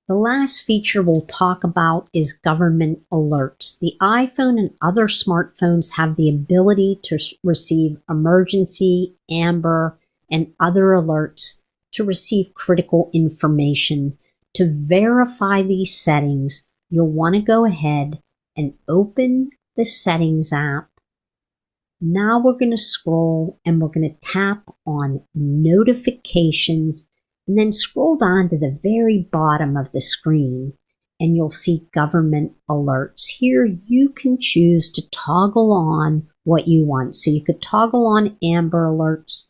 The last feature we'll talk about is government alerts. The iPhone and other smartphones have the ability to receive emergency, amber, and other alerts to receive critical information. To verify these settings, you'll want to go ahead and open the Settings app. Now we're going to scroll and we're going to tap on Notifications and then scroll down to the very bottom of the screen and you'll see Government Alerts. Here you can choose to toggle on what you want. So you could toggle on Amber Alerts.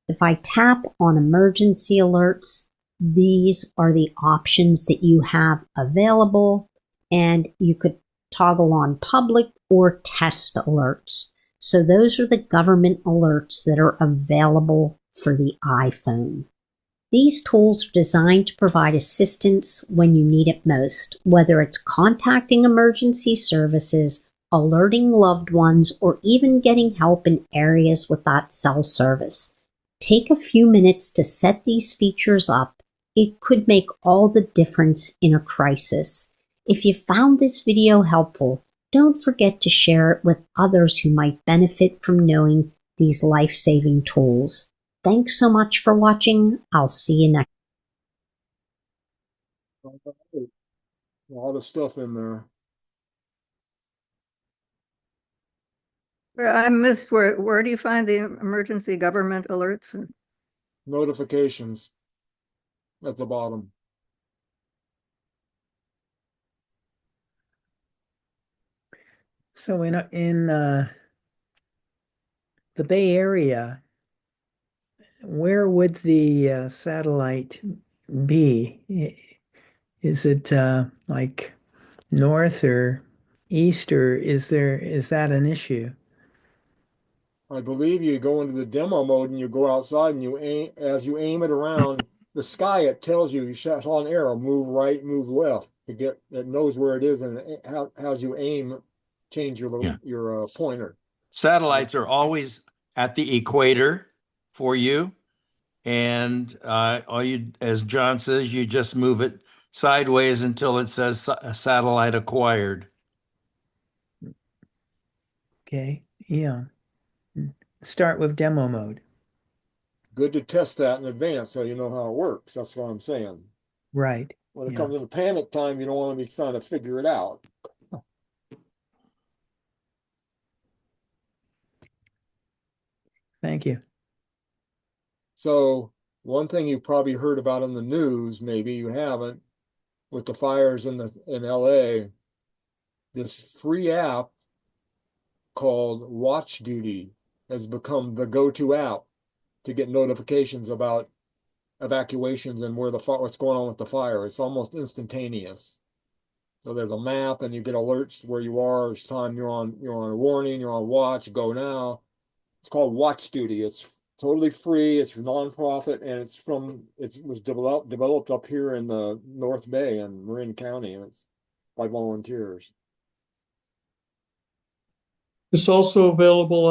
If I tap on Emergency Alerts, these are the options that you have available, and you could toggle on Public or Test Alerts. So those are the government alerts that are available for the iPhone. These tools are designed to provide assistance when you need it most, whether it's contacting emergency services, alerting loved ones, or even getting help in areas without cell service. Take a few minutes to set these features up. It could make all the difference in a crisis. If you found this video helpful, don't forget to share it with others who might benefit from knowing these life-saving tools. Thanks so much for watching. I'll see you next. A lot of stuff in there. I missed where do you find the emergency government alerts? Notifications at the bottom. So in the Bay Area, where would the satellite be? Is it like north or east, or is that an issue? I believe you go into the demo mode and you go outside and you aim, as you aim it around the sky, it tells you saw an arrow, move right, move left. It knows where it is, and as you aim, change your pointer. Satellites are always at the equator for you. And all you, as John says, you just move it sideways until it says satellite acquired. Okay, yeah. Start with demo mode. Good to test that in advance so you know how it works. That's what I'm saying. Right. When it comes into panic time, you don't want to be trying to figure it out. Thank you. So one thing you've probably heard about in the news, maybe you haven't, with the fires in LA, this free app called Watch Duty has become the go-to app to get notifications about evacuations and what's going on with the fire. It's almost instantaneous. So there's a map and you get alerts where you are. It's time you're on a warning, you're on watch, go now. It's called Watch Duty. It's totally free, it's nonprofit, and it was developed up here in the North Bay in Marin County, and it's by volunteers. It's also available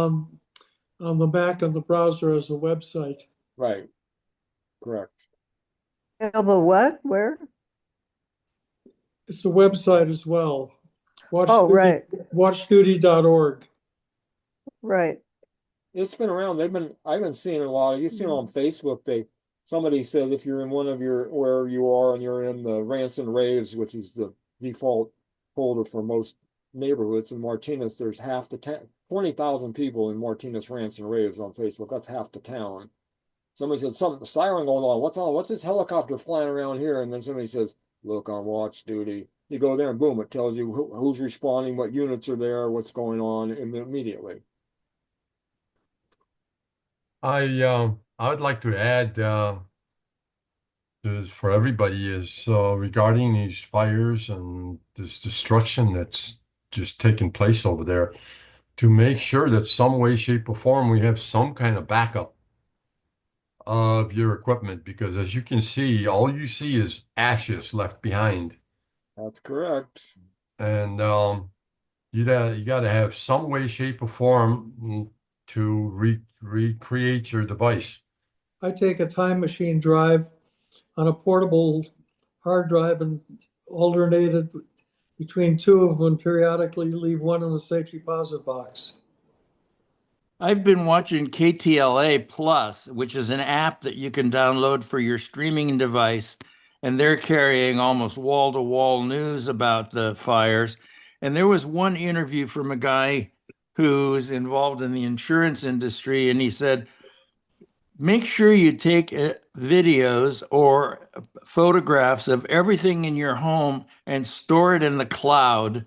on the back of the browser as a website. Right. Correct. Available what? Where? It's a website as well. Right. Watchduty.org. Right. It's been around. I've been seeing a lot. You see it on Facebook. Somebody says if you're in where you are and you're in the rants and raves, which is the default folder for most neighborhoods in Martinez, there's half the town, 20,000 people in Martinez rants and raves on Facebook. That's half the town. Somebody said something siren going on. What's this helicopter flying around here? And then somebody says, look on Watch Duty. You go there and boom, it tells you who's responding, what units are there, what's going on immediately. I would like to add for everybody is regarding these fires and this destruction that's just taking place over there, to make sure that some way, shape, or form we have some kind of backup of your equipment, because as you can see, all you see is ashes left behind. That's correct. And you got to have some way, shape, or form to recreate your device. I take a time machine drive on a portable hard drive and alternated between two of them and periodically leave one in the safe deposit box. I've been watching KTLA Plus, which is an app that you can download for your streaming device, and they're carrying almost wall-to-wall news about the fires. And there was one interview from a guy who's involved in the insurance industry, and he said, make sure you take videos or photographs of everything in your home and store it in the cloud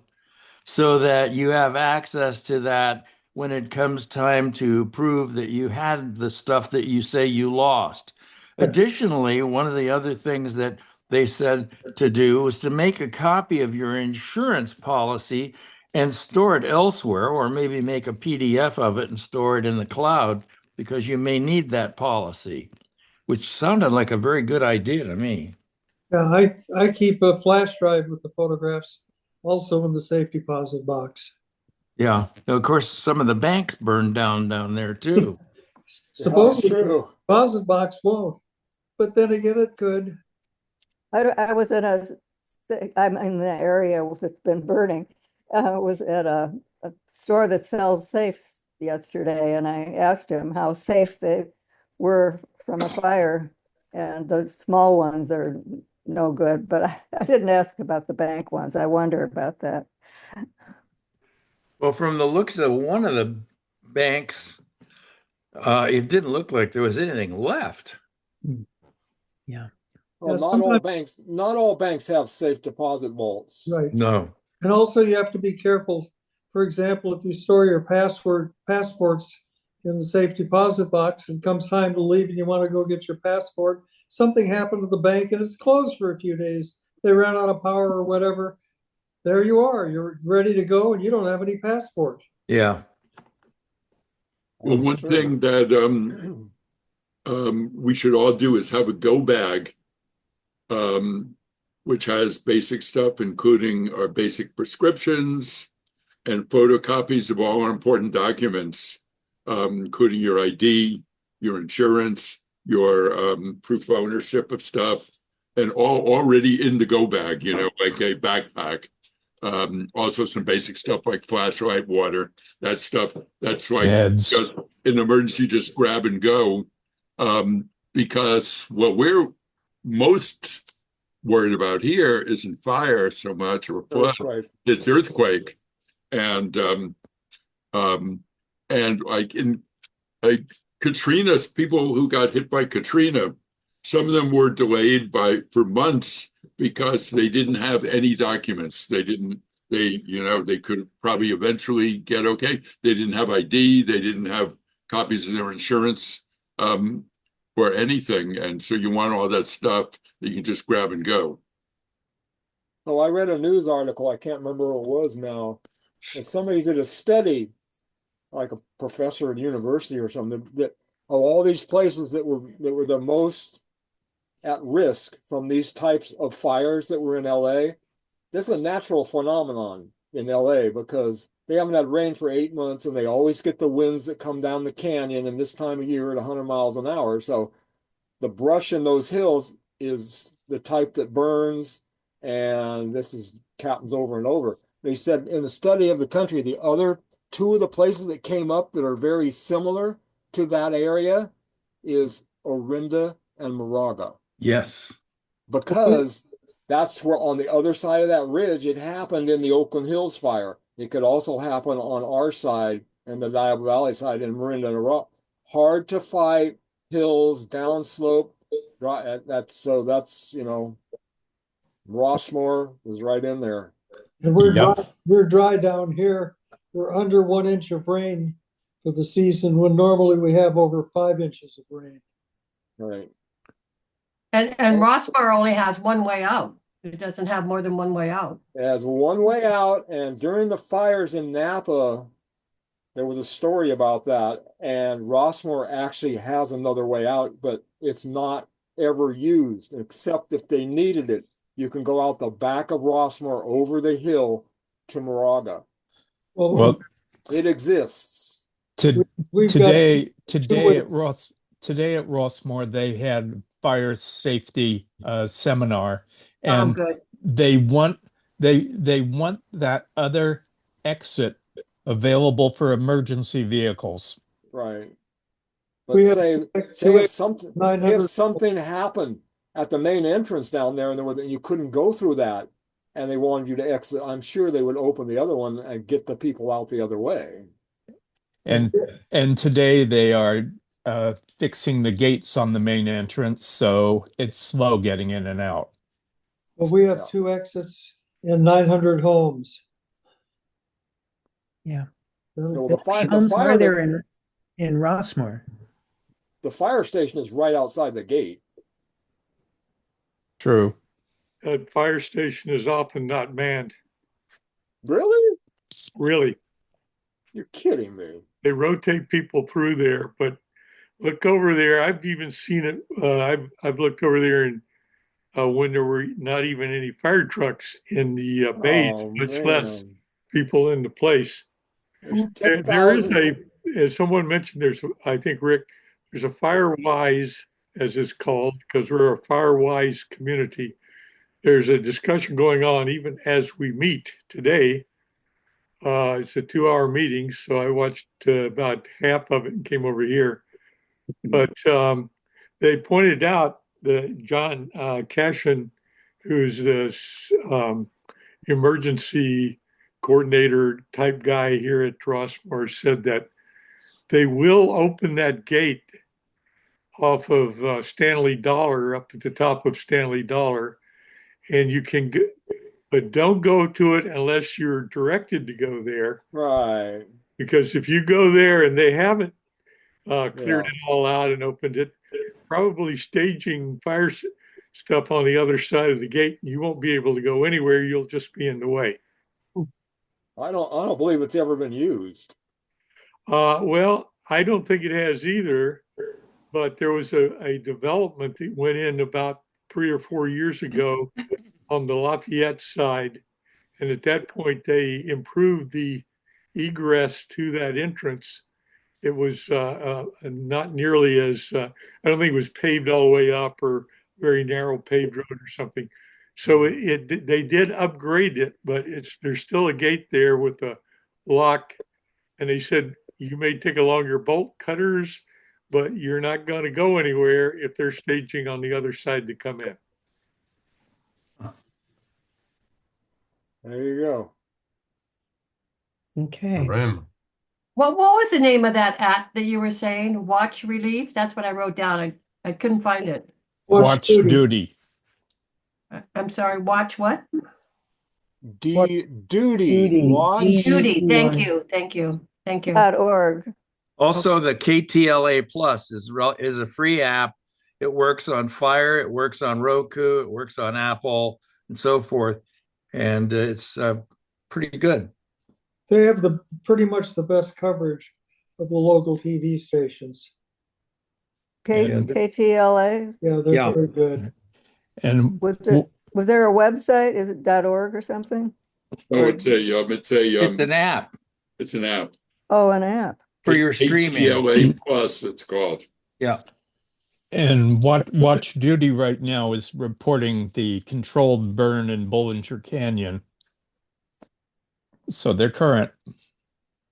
so that you have access to that when it comes time to prove that you had the stuff that you say you lost. Additionally, one of the other things that they said to do was to make a copy of your insurance policy and store it elsewhere, or maybe make a PDF of it and store it in the cloud, because you may need that policy, which sounded like a very good idea to me. Yeah, I keep a flash drive with the photographs also in the safe deposit box. Yeah. Now, of course, some of the banks burned down there too. Supposedly the deposit box won't, but then again, it could. I'm in the area that's been burning. I was at a store that sells safes yesterday, and I asked him how safe they were from a fire, and the small ones are no good, but I didn't ask about the bank ones. I wonder about that. Well, from the looks of one of the banks, it didn't look like there was anything left. Yeah. Well, not all banks have safe deposit vaults. Right. No. And also you have to be careful. For example, if you store your passports in the safe deposit box and comes time to leave and you want to go get your passport, something happened to the bank and it's closed for a few days. They ran out of power or whatever. There you are. You're ready to go and you don't have any passport. Yeah. Well, one thing that we should all do is have a go bag, which has basic stuff, including our basic prescriptions and photocopies of all our important documents, including your ID, your insurance, your proof of ownership of stuff, and all already in the go bag, like a backpack. Also some basic stuff like flashlight, water, that stuff. That's like just in emergency, just grab and go. Because what we're most worried about here isn't fire so much or flood. It's earthquake. And like in Katrina's, people who got hit by Katrina, some of them were delayed for months because they didn't have any documents. They could probably eventually get okay. They didn't have ID. They didn't have copies of their insurance, or anything. And so you want all that stuff that you can just grab and go. So I read a news article, I can't remember who it was now, and somebody did a study, like a professor at university or something, that of all these places that were the most at risk from these types of fires that were in LA. This is a natural phenomenon in LA because they haven't had rain for 8 months and they always get the winds that come down the canyon in this time of year at 100 miles an hour. So the brush in those hills is the type that burns, and happens over and over. They said in the study of the country, the other two of the places that came up that are very similar to that area is Orinda and Moraga. Yes. Because that's where on the other side of that ridge, it happened in the Oakland Hills fire. It could also happen on our side and the Diablo Valley side in Morinda and Moraga. Hard to fight hills, downslope. That's Rossmore was right in there. And we're dry down here. We're under 1 inch of rain for the season when normally we have over 5 inches of rain. Right. And Rossmore only has one way out. It doesn't have more than one way out. It has one way out, and during the fires in Napa, there was a story about that, and Rossmore actually has another way out, but it's not ever used, except if they needed it. You can go out the back of Rossmore over the hill to Moraga. Well, it exists. Today at Rossmore, they had fire safety seminar, and they want that other exit available for emergency vehicles. Right. But say if something happened at the main entrance down there and you couldn't go through that and they wanted you to exit, I'm sure they would open the other one and get the people out the other way. And today they are fixing the gates on the main entrance, so it's slow getting in and out. Well, we have 2 exits in 900 homes. Yeah. No, How many homes are there in Rossmore? The fire station is right outside the gate. True. That fire station is often not manned. Really? Really. You're kidding me. They rotate people through there, but look over there. I've even seen it. I've looked over there and when there were not even any fire trucks in the bays, much less people in the place. There is as someone mentioned, I think, Rick, there's a FireWise, as it's called, because we're a FireWise community. There's a discussion going on even as we meet today. It's a 2-hour meeting, so I watched about half of it and came over here. But they pointed out that John Cashin, who's this emergency coordinator type guy here at Rossmore, said that they will open that gate off of Stanley Dollar up at the top of Stanley Dollar, and you can get, but don't go to it unless you're directed to go there. Right. Because if you go there and they haven't cleared it all out and opened it, probably staging fire stuff on the other side of the gate, you won't be able to go anywhere. You'll just be in the way. I don't believe it's ever been used. Well, I don't think it has either, but there was a development that went in about 3 or 4 years ago on the Lafayette side. And at that point, they improved the egress to that entrance. It was not nearly as, I don't think it was paved all the way up or very narrow paved road or something. So they did upgrade it, but there's still a gate there with a lock. And they said, you may take along your bolt cutters, but you're not going to go anywhere if they're staging on the other side to come in. There you go. Okay. What was the name of that app that you were saying? Watch Relief? That's what I wrote down. I couldn't find it. Watch duty. I'm sorry, watch what? Duty. Duty. Duty. Thank DVMUG. you. Thank you. Thank you. .org. Also, the KTLA Plus is a free app. It works on Fire, it works on Roku, it works on Apple, and so forth, and it's pretty good. They have pretty much the best coverage of the local TV stations. KTLA? Yeah, they're very good. And Was there a website? Is it .org or something? Oh, it's It's an app It's an app. Oh, an app. for your streaming. KTLA Plus, it's called. Yeah. And Watch Duty right now is reporting the controlled burn in Bollinger Canyon. So they're current.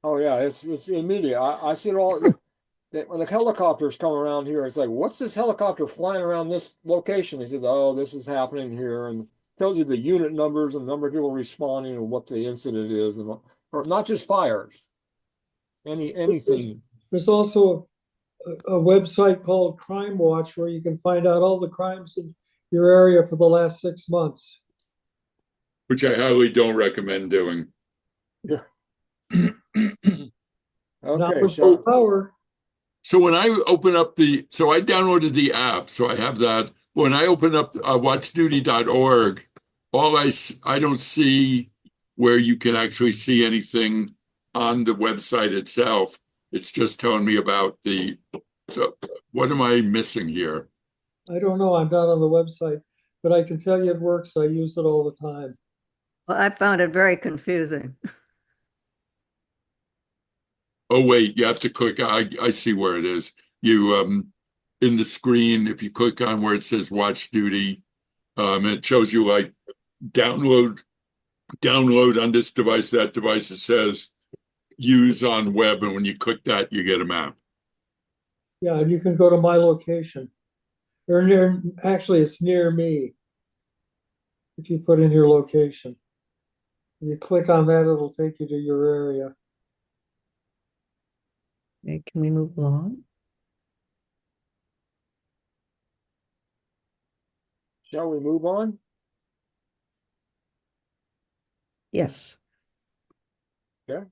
Oh yeah, it's immediate. I see it all. When the helicopters come around here, it's like, what's this helicopter flying around this location? They said, oh, this is happening here, and tells you the unit numbers and the number of people responding and what the incident is, and or not just fires. Anything. There's also a website called Crime Watch where you can find out all the crimes in your area for the last 6 months. Which I highly don't recommend doing. Yeah. Not Okay, with full power. So when I open up so I downloaded the app, so I have that. When I open up watchduty.org, I don't see where you can actually see anything on the website itself. It's just telling me about so what am I missing here? I don't know. I'm not on the website, but I can tell you it works. I use it all the time. Well, I found it very confusing. Oh, wait, you have to click. I see where it is. You, in the screen, if you click on where it says Watch Duty, it shows you like download on this device, that device. It says use on web. And when you click that, you get a map. Yeah, and you can go to my location. Or actually, it's near me. If you put in your location, you click on that, it'll take you to your area. Okay, can we move along? Shall we move on? Yes. Okay.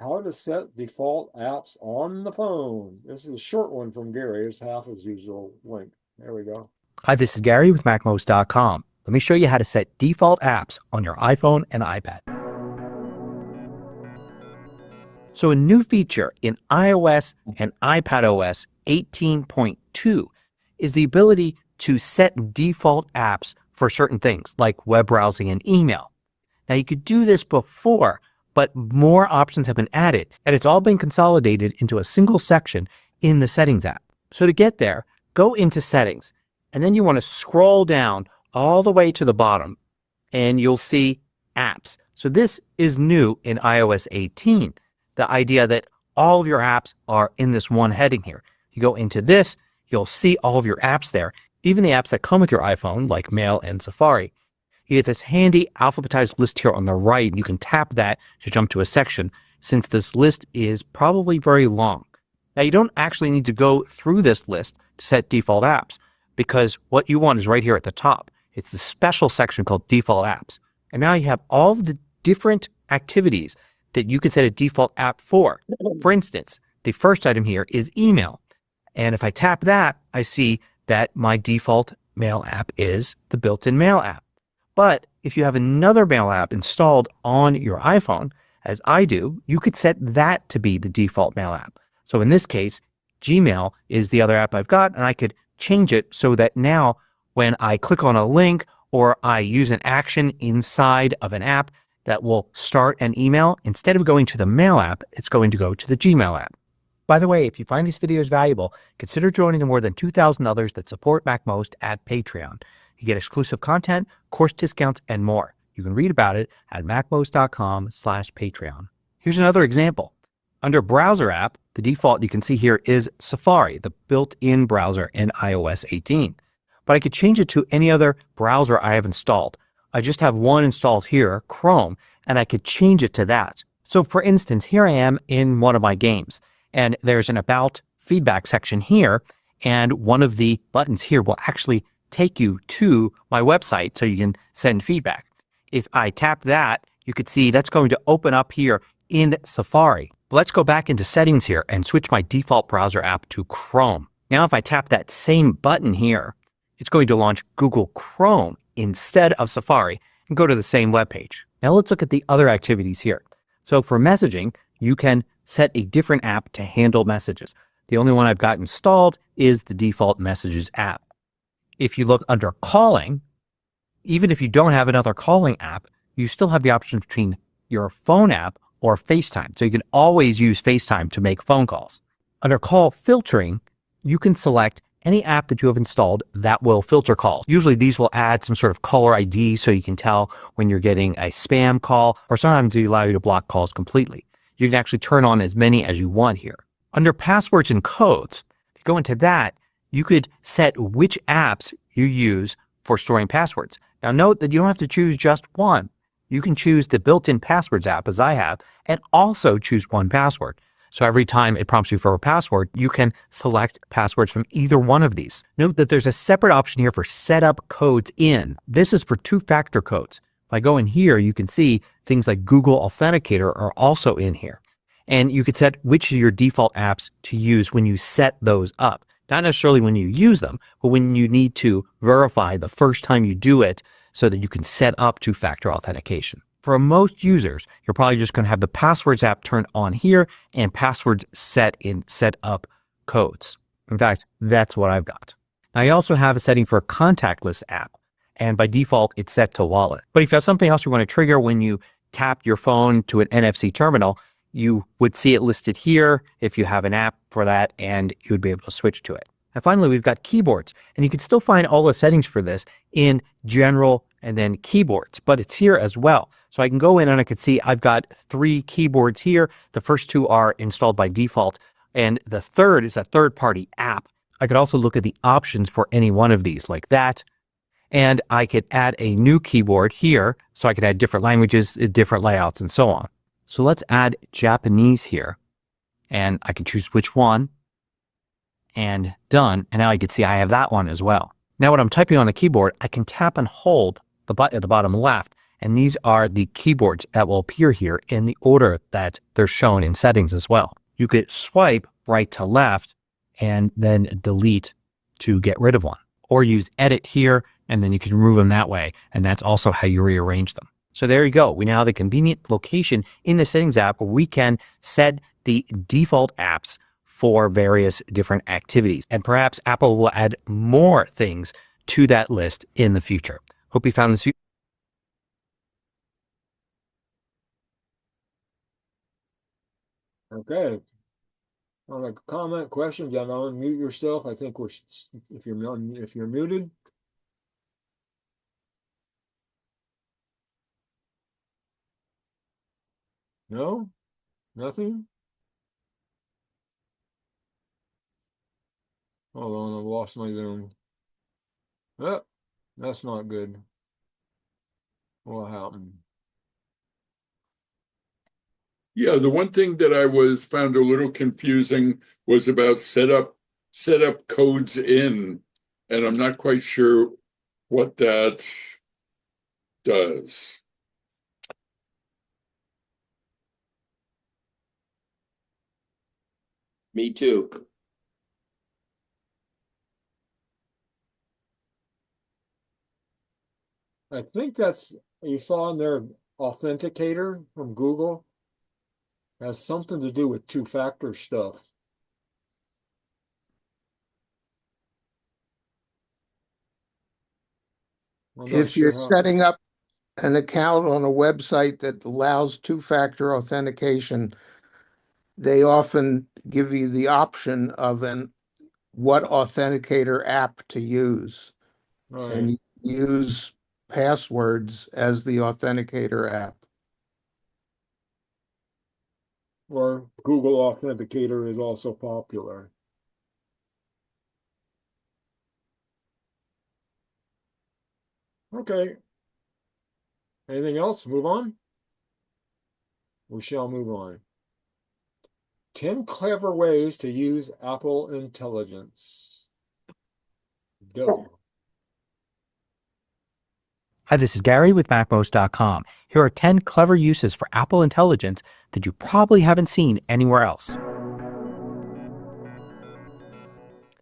How to set default apps on the phone. This is a short one from Gary. It's half his usual length. There we go. Hi, this is Gary with MacMost.com. Let me show you how to set default apps on your iPhone and iPad. So a new feature in iOS and iPadOS 18.2 is the ability to set default apps for certain things like web browsing and email. Now you could do this before, but more options have been added and it's all been consolidated into a single section in the Settings app. So to get there, go into Settings and then you want to scroll down all the way to the bottom and you'll see Apps. So this is new in iOS 18. The idea that all of your apps are in this one heading here. You go into this, you'll see all of your apps there, even the apps that come with your iPhone like Mail and Safari. You get this handy alphabetized list here on the right and you can tap that to jump to a section since this list is probably very long. Now you don't actually need to go through this list to set default apps because what you want is right here at the top. It's the special section called Default Apps. And now you have all of the different activities that you can set a default app for. For instance, the first item here is email. And if I tap that, I see that my default mail app is the built-in mail app. But if you have another mail app installed on your iPhone, as I do, you could set that to be the default mail app. So in this case, Gmail is the other app I've got and I could change it so that now when I click on a link or I use an action inside of an app that will start an email, instead of going to the Mail app, it's going to go to the Gmail app. By the way, if you find these videos valuable, consider joining the more than 2,000 others that support MacMost at Patreon. You get exclusive content, course discounts, and more. You can read about it at macmost.com/Patreon. Here's another example. Under Browser app, the default you can see here is Safari, the built-in browser in iOS 18. But I could change it to any other browser I have installed. I just have one installed here, Chrome, and I could change it to that. So for instance, here I am in one of my games and there's an About feedback section here and one of the buttons here will actually take you to my website so you can send feedback. If I tap that, you could see that's going to open up here in Safari. Let's go back into settings here and switch my default browser app to Chrome. Now if I tap that same button here, it's going to launch Google Chrome instead of Safari and go to the same web page. Now let's look at the other activities here. So for messaging, you can set a different app to handle messages. The only one I've got installed is the default Messages app. If you look under calling, even if you don't have another calling app, you still have the option between your phone app or FaceTime. So you can always use FaceTime to make phone calls. Under call filtering, you can select any app that you have installed that will filter calls. Usually these will add some sort of caller ID so you can tell when you're getting a spam call, or sometimes they allow you to block calls completely. You can actually turn on as many as you want here. Under passwords and codes, if you go into that, you could set which apps you use for storing passwords. Now note that you don't have to choose just one. You can choose the built-in passwords app, as I have, and also choose 1Password. So every time it prompts you for a password, you can select passwords from either one of these. Note that there's a separate option here for setup codes in. This is for two-factor codes. If I go in here, you can see things like Google Authenticator are also in here. And you could set which of your default apps to use when you set those up. Not necessarily when you use them, but when you need to verify the first time you do it so that you can set up two-factor authentication. For most users, you're probably just going to have the Passwords app turned on here and passwords set in setup codes. In fact, that's what I've got. Now I also have a setting for a contactless app, and by default it's set to wallet. But if you have something else you want to trigger when you tap your phone to an NFC terminal, you would see it listed here if you have an app for that, and you would be able to switch to it. And finally, we've got keyboards, and you can still find all the settings for this in General and then Keyboards, but it's here as well. So I can go in and I can see I've got 3 keyboards here. The first 2 are installed by default, and the third is a third-party app. I could also look at the options for any one of these like that, and I could add a new keyboard here, so I could add different languages, different layouts, and so on. So let's add Japanese here, and I can choose which one, and done. And now I can see I have that one as well. Now when I'm typing on the keyboard, I can tap and hold the button at the bottom left, and these are the keyboards that will appear here in the order that they're shown in settings as well. You could swipe right to left and then delete to get rid of one, or use edit here and then you can remove them that way, and that's also how you rearrange them. So there you go. We now have a convenient location in the settings app where we can set the default apps for various different activities, and perhaps Apple will add more things to that list in the future. Hope you found this useful. Okay. On a comment, question, you gotta unmute yourself. I think if you're muted. No? Nothing? Hold on, I've lost my Zoom. Oh, that's not good. What happened? Yeah, the one thing that I found a little confusing was about setup codes in, and I'm not quite sure what that does. Me too. I think that's, you saw in their authenticator from Google, has something to do with two-factor stuff. If you're setting up an account on a website that allows two-factor authentication, they often give you the option of what authenticator app to use. Right. And you use passwords as the authenticator app. Or Google Authenticator is also popular. Okay. Anything else? Move on? We shall move on. 10 clever ways to use Apple Intelligence. Go. Hi, this is Gary with MacMost.com. Here are 10 clever uses for Apple Intelligence that you probably haven't seen anywhere else.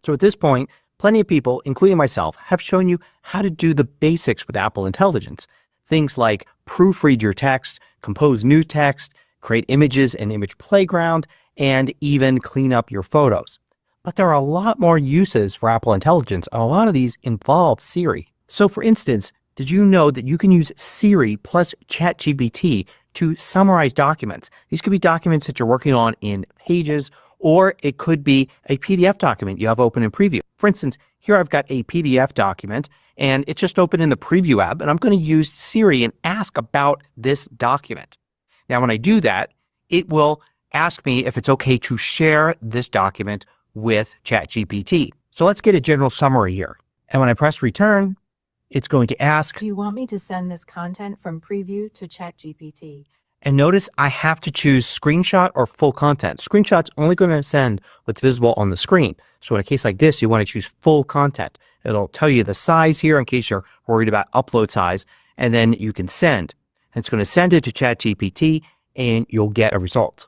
So at this point, plenty of people, including myself, have shown you how to do the basics with Apple Intelligence. Things like proofread your text, compose new text, create images in Image Playground, and even clean up your photos. But there are a lot more uses for Apple Intelligence, and a lot of these involve Siri. So for instance, did you know that you can use Siri plus ChatGPT to summarize documents? These could be documents that you're working on in Pages, or it could be a PDF document you have open in Preview. For instance, here I've got a PDF document and it's just open in the Preview app, and I'm going to use Siri and ask about this document. Now when I do that, it will ask me if it's okay to share this document with ChatGPT. So let's get a general summary here. And when I press return, it's going to ask, do you want me to send this content from Preview to ChatGPT? And notice I have to choose screenshot or full content. Screenshot's only going to send what's visible on the screen. So in a case like this, you want to choose full content. It'll tell you the size here in case you're worried about upload size, and then you can send. And it's going to send it to ChatGPT and you'll get a result.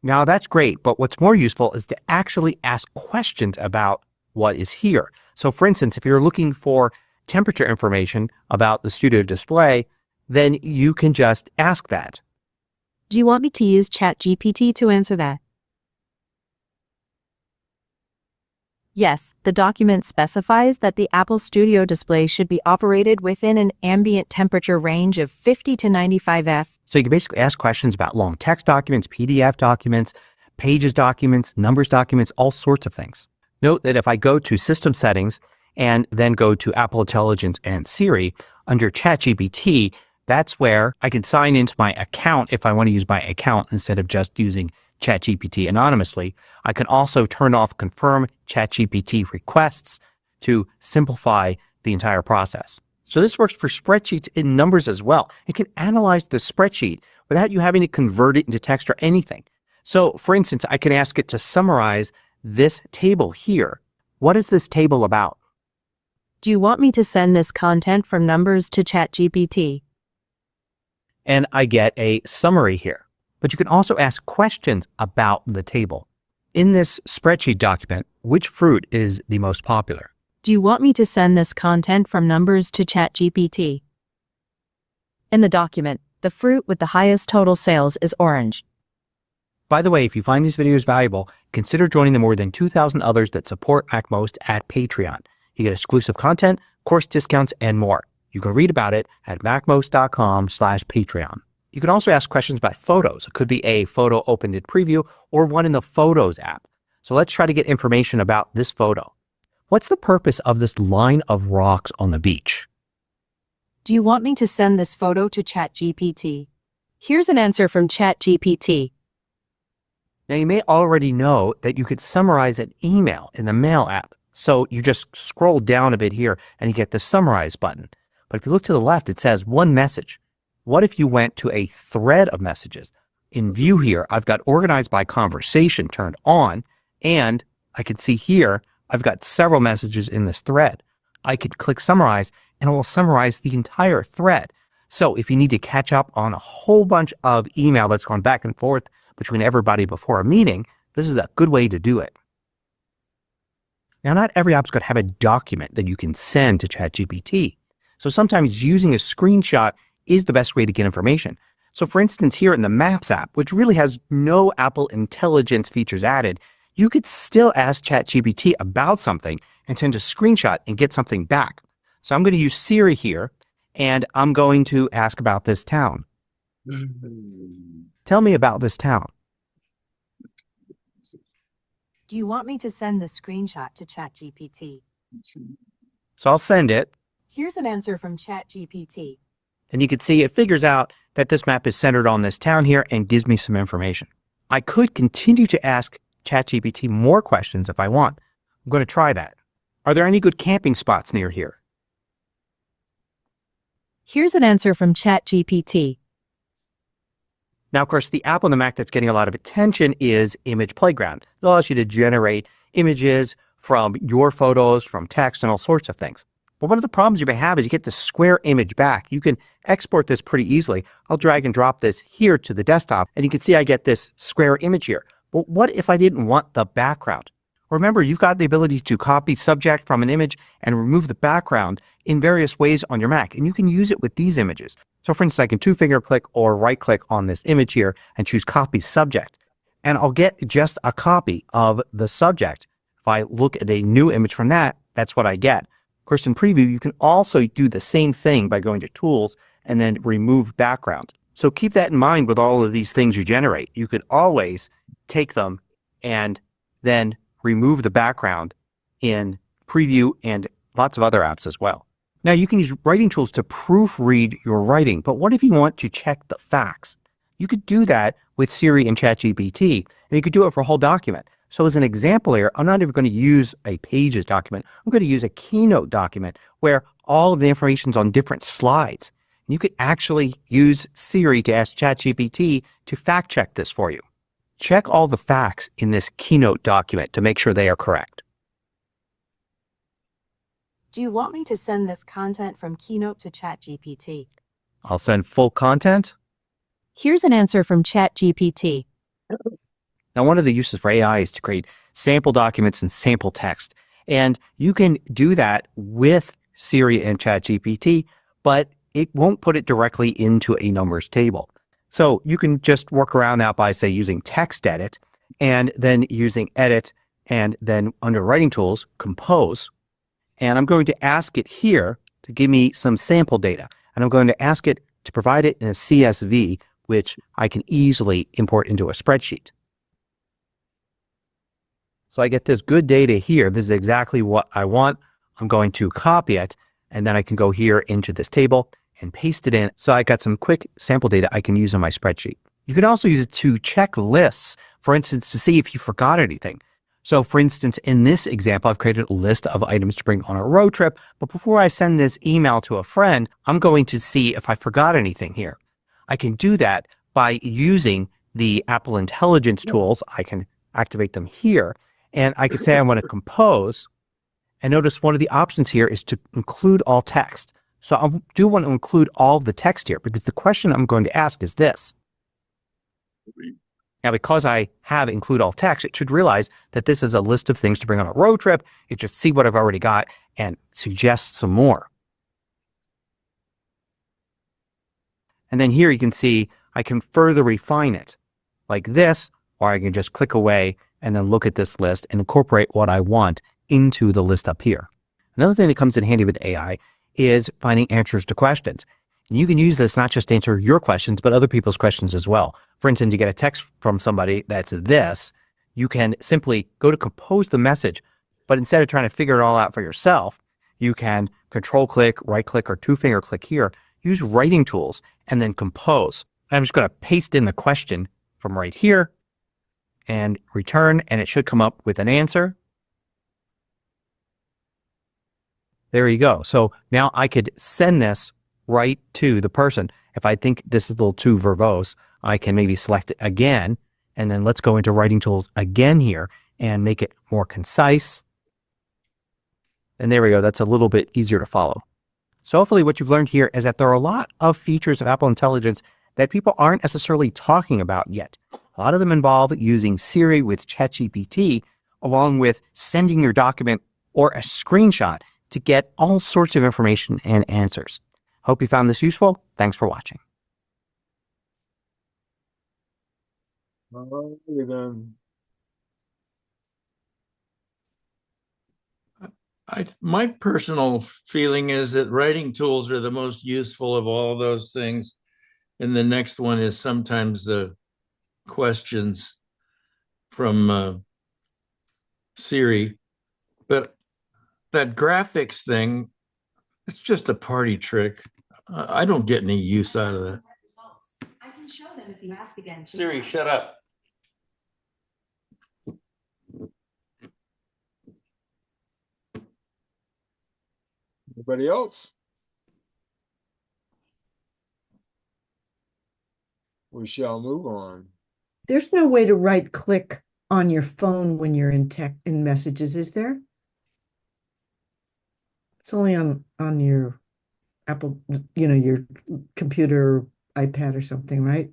Now that's great, but what's more useful is to actually ask questions about what is here. So for instance, if you're looking for temperature information about the studio display, then you can just ask that. Do you want me to use ChatGPT to answer that? Yes, the document specifies that the Apple Studio display should be operated within an ambient temperature range of 50 to 95 F. So you can basically ask questions about long text documents, PDF documents, Pages documents, Numbers documents, all sorts of things. Note that if I go to System Settings and then go to Apple Intelligence and Siri, under ChatGPT, that's where I can sign into my account if I want to use my account instead of just using ChatGPT anonymously. I can also turn off confirm ChatGPT requests to simplify the entire process. So this works for spreadsheets in Numbers as well. It can analyze the spreadsheet without you having to convert it into text or anything. So for instance, I can ask it to summarize this table here. What is this table about? Do you want me to send this content from Numbers to ChatGPT? And I get a summary here. But you can also ask questions about the table. In this spreadsheet document, which fruit is the most popular? Do you want me to send this content from Numbers to ChatGPT? In the document, the fruit with the highest total sales is orange. By the way, if you find these videos valuable, consider joining the more than 2,000 others that support MacMost at Patreon. You get exclusive content, course discounts, and more. You can read about it at macmost.com/Patreon. You can also ask questions about photos. It could be a photo opened in Preview or one in the Photos app. So let's try to get information about this photo. What's the purpose of this line of rocks on the beach? Do you want me to send this photo to ChatGPT? Here's an answer from ChatGPT. Now you may already know that you could summarize an email in the Mail app. So you just scroll down a bit here and you get the Summarize button. But if you look to the left, it says one message. What if you went to a thread of messages? In View here, I've got Organized by Conversation turned on, and I can see here, I've got several messages in this thread. I could click Summarize, and it will summarize the entire thread. So if you need to catch up on a whole bunch of email that's gone back and forth between everybody before a meeting, this is a good way to do it. Now, not every app's going to have a document that you can send to ChatGPT. So sometimes using a screenshot is the best way to get information. So for instance, here in the Maps app, which really has no Apple Intelligence features added, you could still ask ChatGPT about something and send a screenshot and get something back. So I'm going to use Siri here, and I'm going to ask about this town. Tell me about this town. Do you want me to send the screenshot to ChatGPT? So I'll send it. Here's an answer from ChatGPT. And you can see it figures out that this map is centered on this town here and gives me some information. I could continue to ask ChatGPT more questions if I want. I'm going to try that. Are there any good camping spots near here? Here's an answer from ChatGPT. Now, of course, the app on the Mac that's getting a lot of attention is Image Playground. It allows you to generate images from your photos, from text, and all sorts of things. But one of the problems you may have is you get the square image back. You can export this pretty easily. I'll drag and drop this here to the desktop, and you can see I get this square image here. But what if I didn't want the background? Remember, you've got the ability to copy subject from an image and remove the background in various ways on your Mac, and you can use it with these images. So for instance, I can two-finger click or right-click on this image here and choose Copy Subject. And I'll get just a copy of the subject. If I look at a new image from that, that's what I get. Of course, in Preview, you can also do the same thing by going to Tools and then Remove Background. So keep that in mind with all of these things you generate. You could always take them and then remove the background in Preview and lots of other apps as well. Now, you can use writing tools to proofread your writing, but what if you want to check the facts? You could do that with Siri and ChatGPT, and you could do it for a whole document. So as an example here, I'm not even going to use a Pages document. I'm going to use a Keynote document where all of the information is on different slides. And you could actually use Siri to ask ChatGPT to fact check this for you. Check all the facts in this Keynote document to make sure they are correct. Do you want me to send this content from Keynote to ChatGPT? I'll send full content. Here's an answer from ChatGPT. Now, one of the uses for AI is to create sample documents and sample text. And you can do that with Siri and ChatGPT, but it won't put it directly into a numbers table. So you can just work around that by, say, using Text Edit and then using Edit and then under Writing Tools, Compose. And I'm going to ask it here to give me some sample data. And I'm going to ask it to provide it in a CSV, which I can easily import into a spreadsheet. So I get this good data here. This is exactly what I want. I'm going to copy it, and then I can go here into this table and paste it in. So I got some quick sample data I can use in my spreadsheet. You can also use it to check lists, for instance, to see if you forgot anything. So for instance, in this example, I've created a list of items to bring on a road trip. But before I send this email to a friend, I'm going to see if I forgot anything here. I can do that by using the Apple Intelligence tools. I can activate them here. And I could say I want to compose. And notice one of the options here is to include all text. So I do want to include all of the text here because the question I'm going to ask is this. Now, because I have include all text, it should realize that this is a list of things to bring on a road trip. It should see what I've already got and suggest some more. And then here you can see I can further refine it like this, or I can just click away and then look at this list and incorporate what I want into the list up here. Another thing that comes in handy with AI is finding answers to questions. And you can use this not just to answer your questions, but other people's questions as well. For instance, you get a text from somebody that's this, you can simply go to compose the message, but instead of trying to figure it all out for yourself, you can control click, right click, or two-finger click here, use writing tools, and then compose. I'm just going to paste in the question from right here and return, and it should come up with an answer. There you go. So now I could send this right to the person. If I think this is a little too verbose, I can maybe select it again, and then let's go into Writing Tools again here and make it more concise. And there we go. That's a little bit easier to follow. So hopefully what you've learned here is that there are a lot of features of Apple Intelligence that people aren't necessarily talking about yet. A lot of them involve using Siri with ChatGPT, along with sending your document or a screenshot to get all sorts of information and answers. Hope you found this useful. Thanks for watching. My personal feeling is that writing tools are the most useful of all those things. And the next one is sometimes the questions from Siri. But that graphics thing, it's just a party trick. I don't get any use out of that. I can show them if you ask again. Siri, shut up. Anybody else? We shall move on. There's no way to right click on your phone when you're in messages, is there? It's only on your Apple, your computer, iPad or something, right?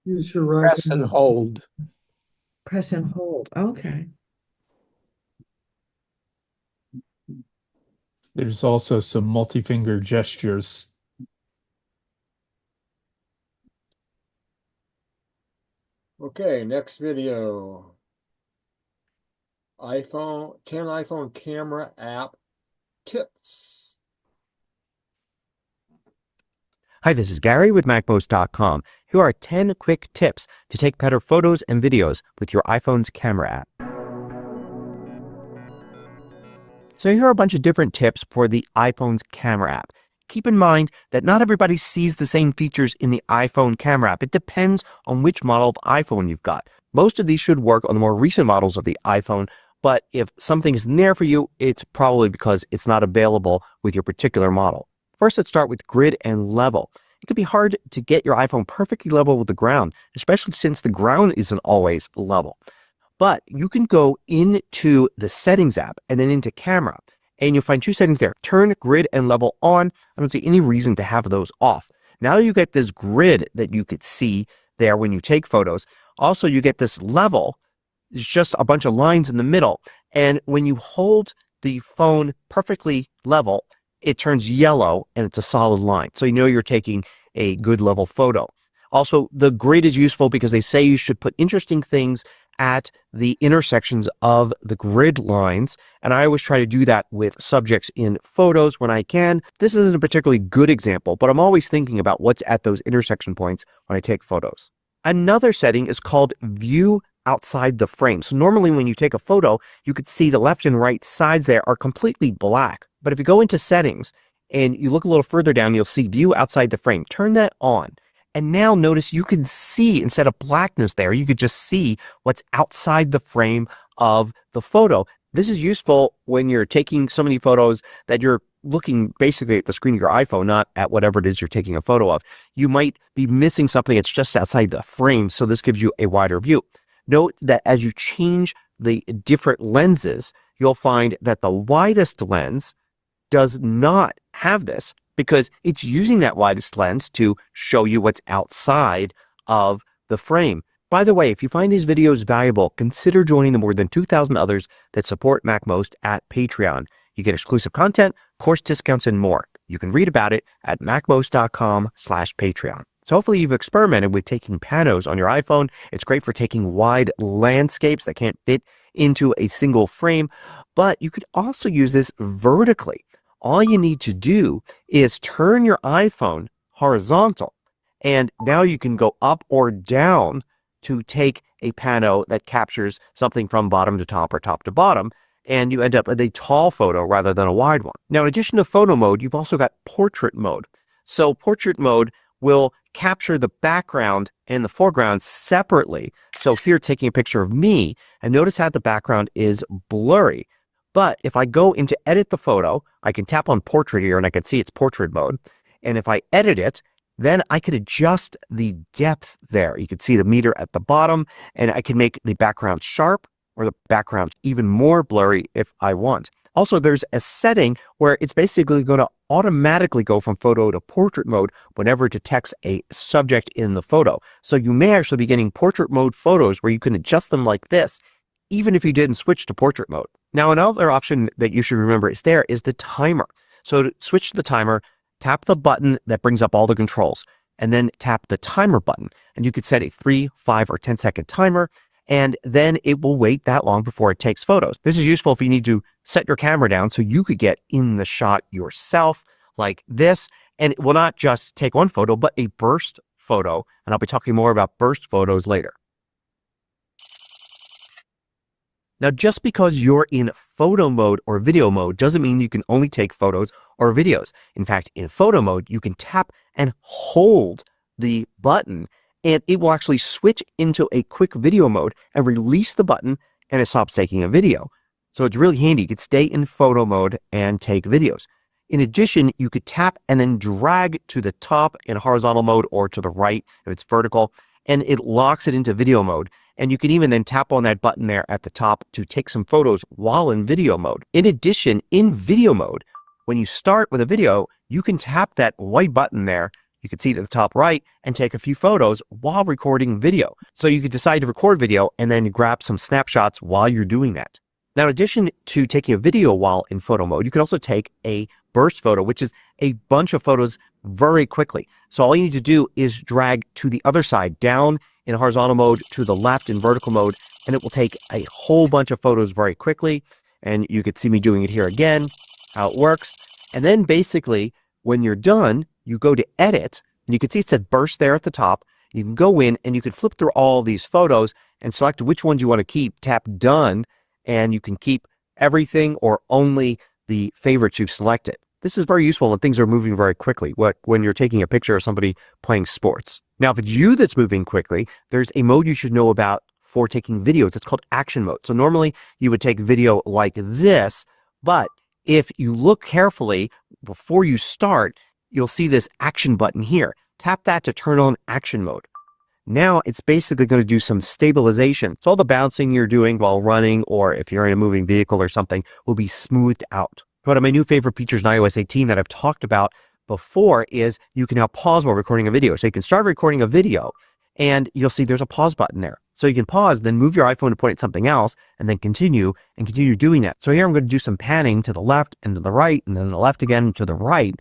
Use your right Press and hand. hold. Press and hold. Okay. There's also some multi-finger gestures. Okay, next video. 10 iPhone camera app tips. Hi, this is Gary with MacMost.com. Here are 10 quick tips to take better photos and videos with your iPhone's camera app. So here are a bunch of different tips for the iPhone's camera app. Keep in mind that not everybody sees the same features in the iPhone camera app. It depends on which model of iPhone you've got. Most of these should work on the more recent models of the iPhone, but if something isn't there for you, it's probably because it's not available with your particular model. First, let's start with grid and level. It can be hard to get your iPhone perfectly level with the ground, especially since the ground isn't always level. But you can go into the settings app and then into camera, and you'll find two settings there. Turn grid and level on. I don't see any reason to have those off. Now you get this grid that you could see there when you take photos. Also, you get this level. It's just a bunch of lines in the middle. And when you hold the phone perfectly level, it turns yellow and it's a solid line. So you know you're taking a good level photo. Also, the grid is useful because they say you should put interesting things at the intersections of the grid lines. And I always try to do that with subjects in photos when I can. This isn't a particularly good example, but I'm always thinking about what's at those intersection points when I take photos. Another setting is called view outside the frame. So normally when you take a photo, you could see the left and right sides there are completely black. But if you go into settings and you look a little further down, you'll see view outside the frame. Turn that on. And now notice you can see, instead of blackness there, you could just see what's outside the frame of the photo. This is useful when you're taking so many photos that you're looking basically at the screen of your iPhone, not at whatever it is you're taking a photo of. You might be missing something that's just outside the frame, so this gives you a wider view. Note that as you change the different lenses, you'll find that the widest lens does not have this, because it's using that widest lens to show you what's outside of the frame. By the way, if you find these videos valuable, consider joining the more than 2,000 others that support MacMost at Patreon. You get exclusive content, course discounts, and more. You can read about it at macmost.com/Patreon. So hopefully you've experimented with taking panos on your iPhone. It's great for taking wide landscapes that can't fit into a single frame, but you could also use this vertically. All you need to do is turn your iPhone horizontal, and now you can go up or down to take a pano that captures something from bottom to top or top to bottom, and you end up with a tall photo rather than a wide one. Now, in addition to photo mode, you've also got portrait mode. So portrait mode will capture the background and the foreground separately. So here, taking a picture of me, and notice how the background is blurry. But if I go into edit the photo, I can tap on portrait here and I can see it's portrait mode. And if I edit it, then I could adjust the depth there. You can see the meter at the bottom, and I can make the background sharp or the background even more blurry if I want. Also, there's a setting where it's basically going to automatically go from photo to portrait mode whenever it detects a subject in the photo. So you may actually be getting portrait mode photos where you can adjust them like this, even if you didn't switch to portrait mode. Now, another option that you should remember is the timer. So to switch to the timer, tap the button that brings up all the controls, and then tap the timer button. And you could set a 3, 5, or 10-second timer, and then it will wait that long before it takes photos. This is useful if you need to set your camera down so you could get in the shot yourself like this. And it will not just take one photo, but a burst photo. And I'll be talking more about burst photos later. Now, just because you're in photo mode or video mode doesn't mean you can only take photos or videos. In fact, in photo mode, you can tap and hold the button, and it will actually switch into a quick video mode and release the button, and it stops taking a video. So it's really handy. You could stay in photo mode and take videos. In addition, you could tap and then drag to the top in horizontal mode or to the right if it's vertical, and it locks it into video mode. And you can even then tap on that button there at the top to take some photos while in video mode. In addition, in video mode, when you start with a video, you can tap that white button there. You can see it at the top right and take a few photos while recording video. So you could decide to record video and then grab some snapshots while you're doing that. Now, in addition to taking a video while in photo mode, you can also take a burst photo, which is a bunch of photos very quickly. So all you need to do is drag to the other side, down in horizontal mode, to the left in vertical mode, and it will take a whole bunch of photos very quickly. And you could see me doing it here again, how it works. And then basically, when you're done, you go to edit, and you can see it said burst there at the top. You can go in and you can flip through all these photos and select which ones you want to keep. Tap done, and you can keep everything or only the favorites you've selected. This is very useful when things are moving very quickly, when you're taking a picture of somebody playing sports. Now, if it's you that's moving quickly, there's a mode you should know about for taking videos. It's called action mode. So normally you would take video like this, but if you look carefully before you start, you'll see this action button here. Tap that to turn on action mode. Now it's basically going to do some stabilization. So all the bouncing you're doing while running, or if you're in a moving vehicle or something, will be smoothed out. One of my new favorite features in iOS 18 that I've talked about before is you can now pause while recording a video. So you can start recording a video and you'll see there's a pause button there. So you can pause, then move your iPhone to point at something else, and then continue doing that. So here I'm going to do some panning to the left and to the right, and then the left again to the right.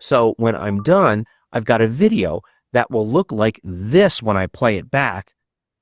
So when I'm done, I've got a video that will look like this when I play it back,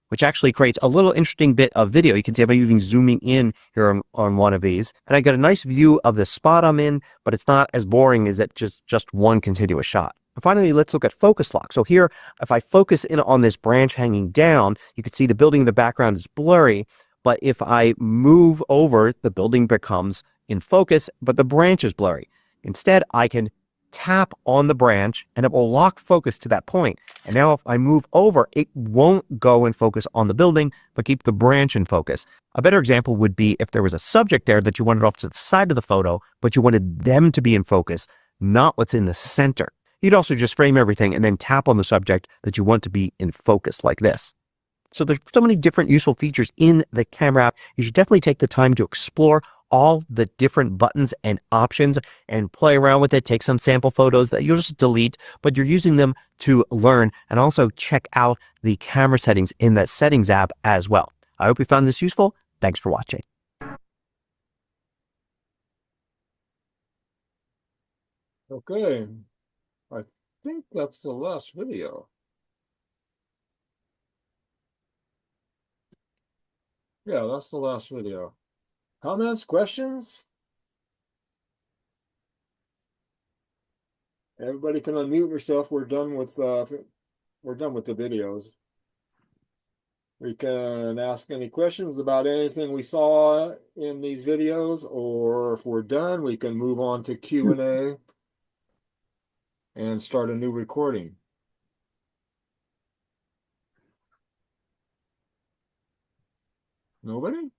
which actually creates a little interesting bit of video. You can see I'm even zooming in here on one of these. And I got a nice view of the spot I'm in, but it's not as boring as it just one continuous shot. And finally, let's look at focus lock. So here, if I focus in on this branch hanging down, you can see the building in the background is blurry. But if I move over, the building becomes in focus, but the branch is blurry. Instead, I can tap on the branch and it will lock focus to that point. And now if I move over, it won't go and focus on the building, but keep the branch in focus. A better example would be if there was a subject there that you wanted off to the side of the photo, but you wanted them to be in focus, not what's in the center. You'd also just frame everything and then tap on the subject that you want to be in focus like this. So there's so many different useful features in the camera app. You should definitely take the time to explore all the different buttons and options and play around with it. Take some sample photos that you'll just delete, but you're using them to learn, and also check out the camera settings in that settings app as well. I hope you found this useful. Thanks for watching. Okay, I think that's the last video. Yeah, that's the last video. Comments, questions? Everybody can unmute yourself. We're done with the videos. We can ask any questions about anything we saw in these videos, or if we're done, we can move on to Q&A and start a new recording. Nobody?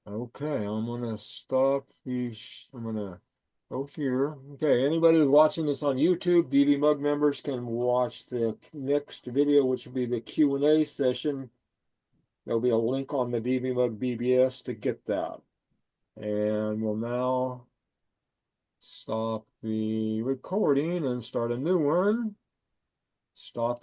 Okay, I'm gonna stop these. I'm gonna go here. Okay, anybody who's watching this on YouTube, DVMUG members can watch the next video, which will be the Q&A session. There'll be a link on the DVMUG BBS to get that. And we'll now stop the recording and start a new one. Stop.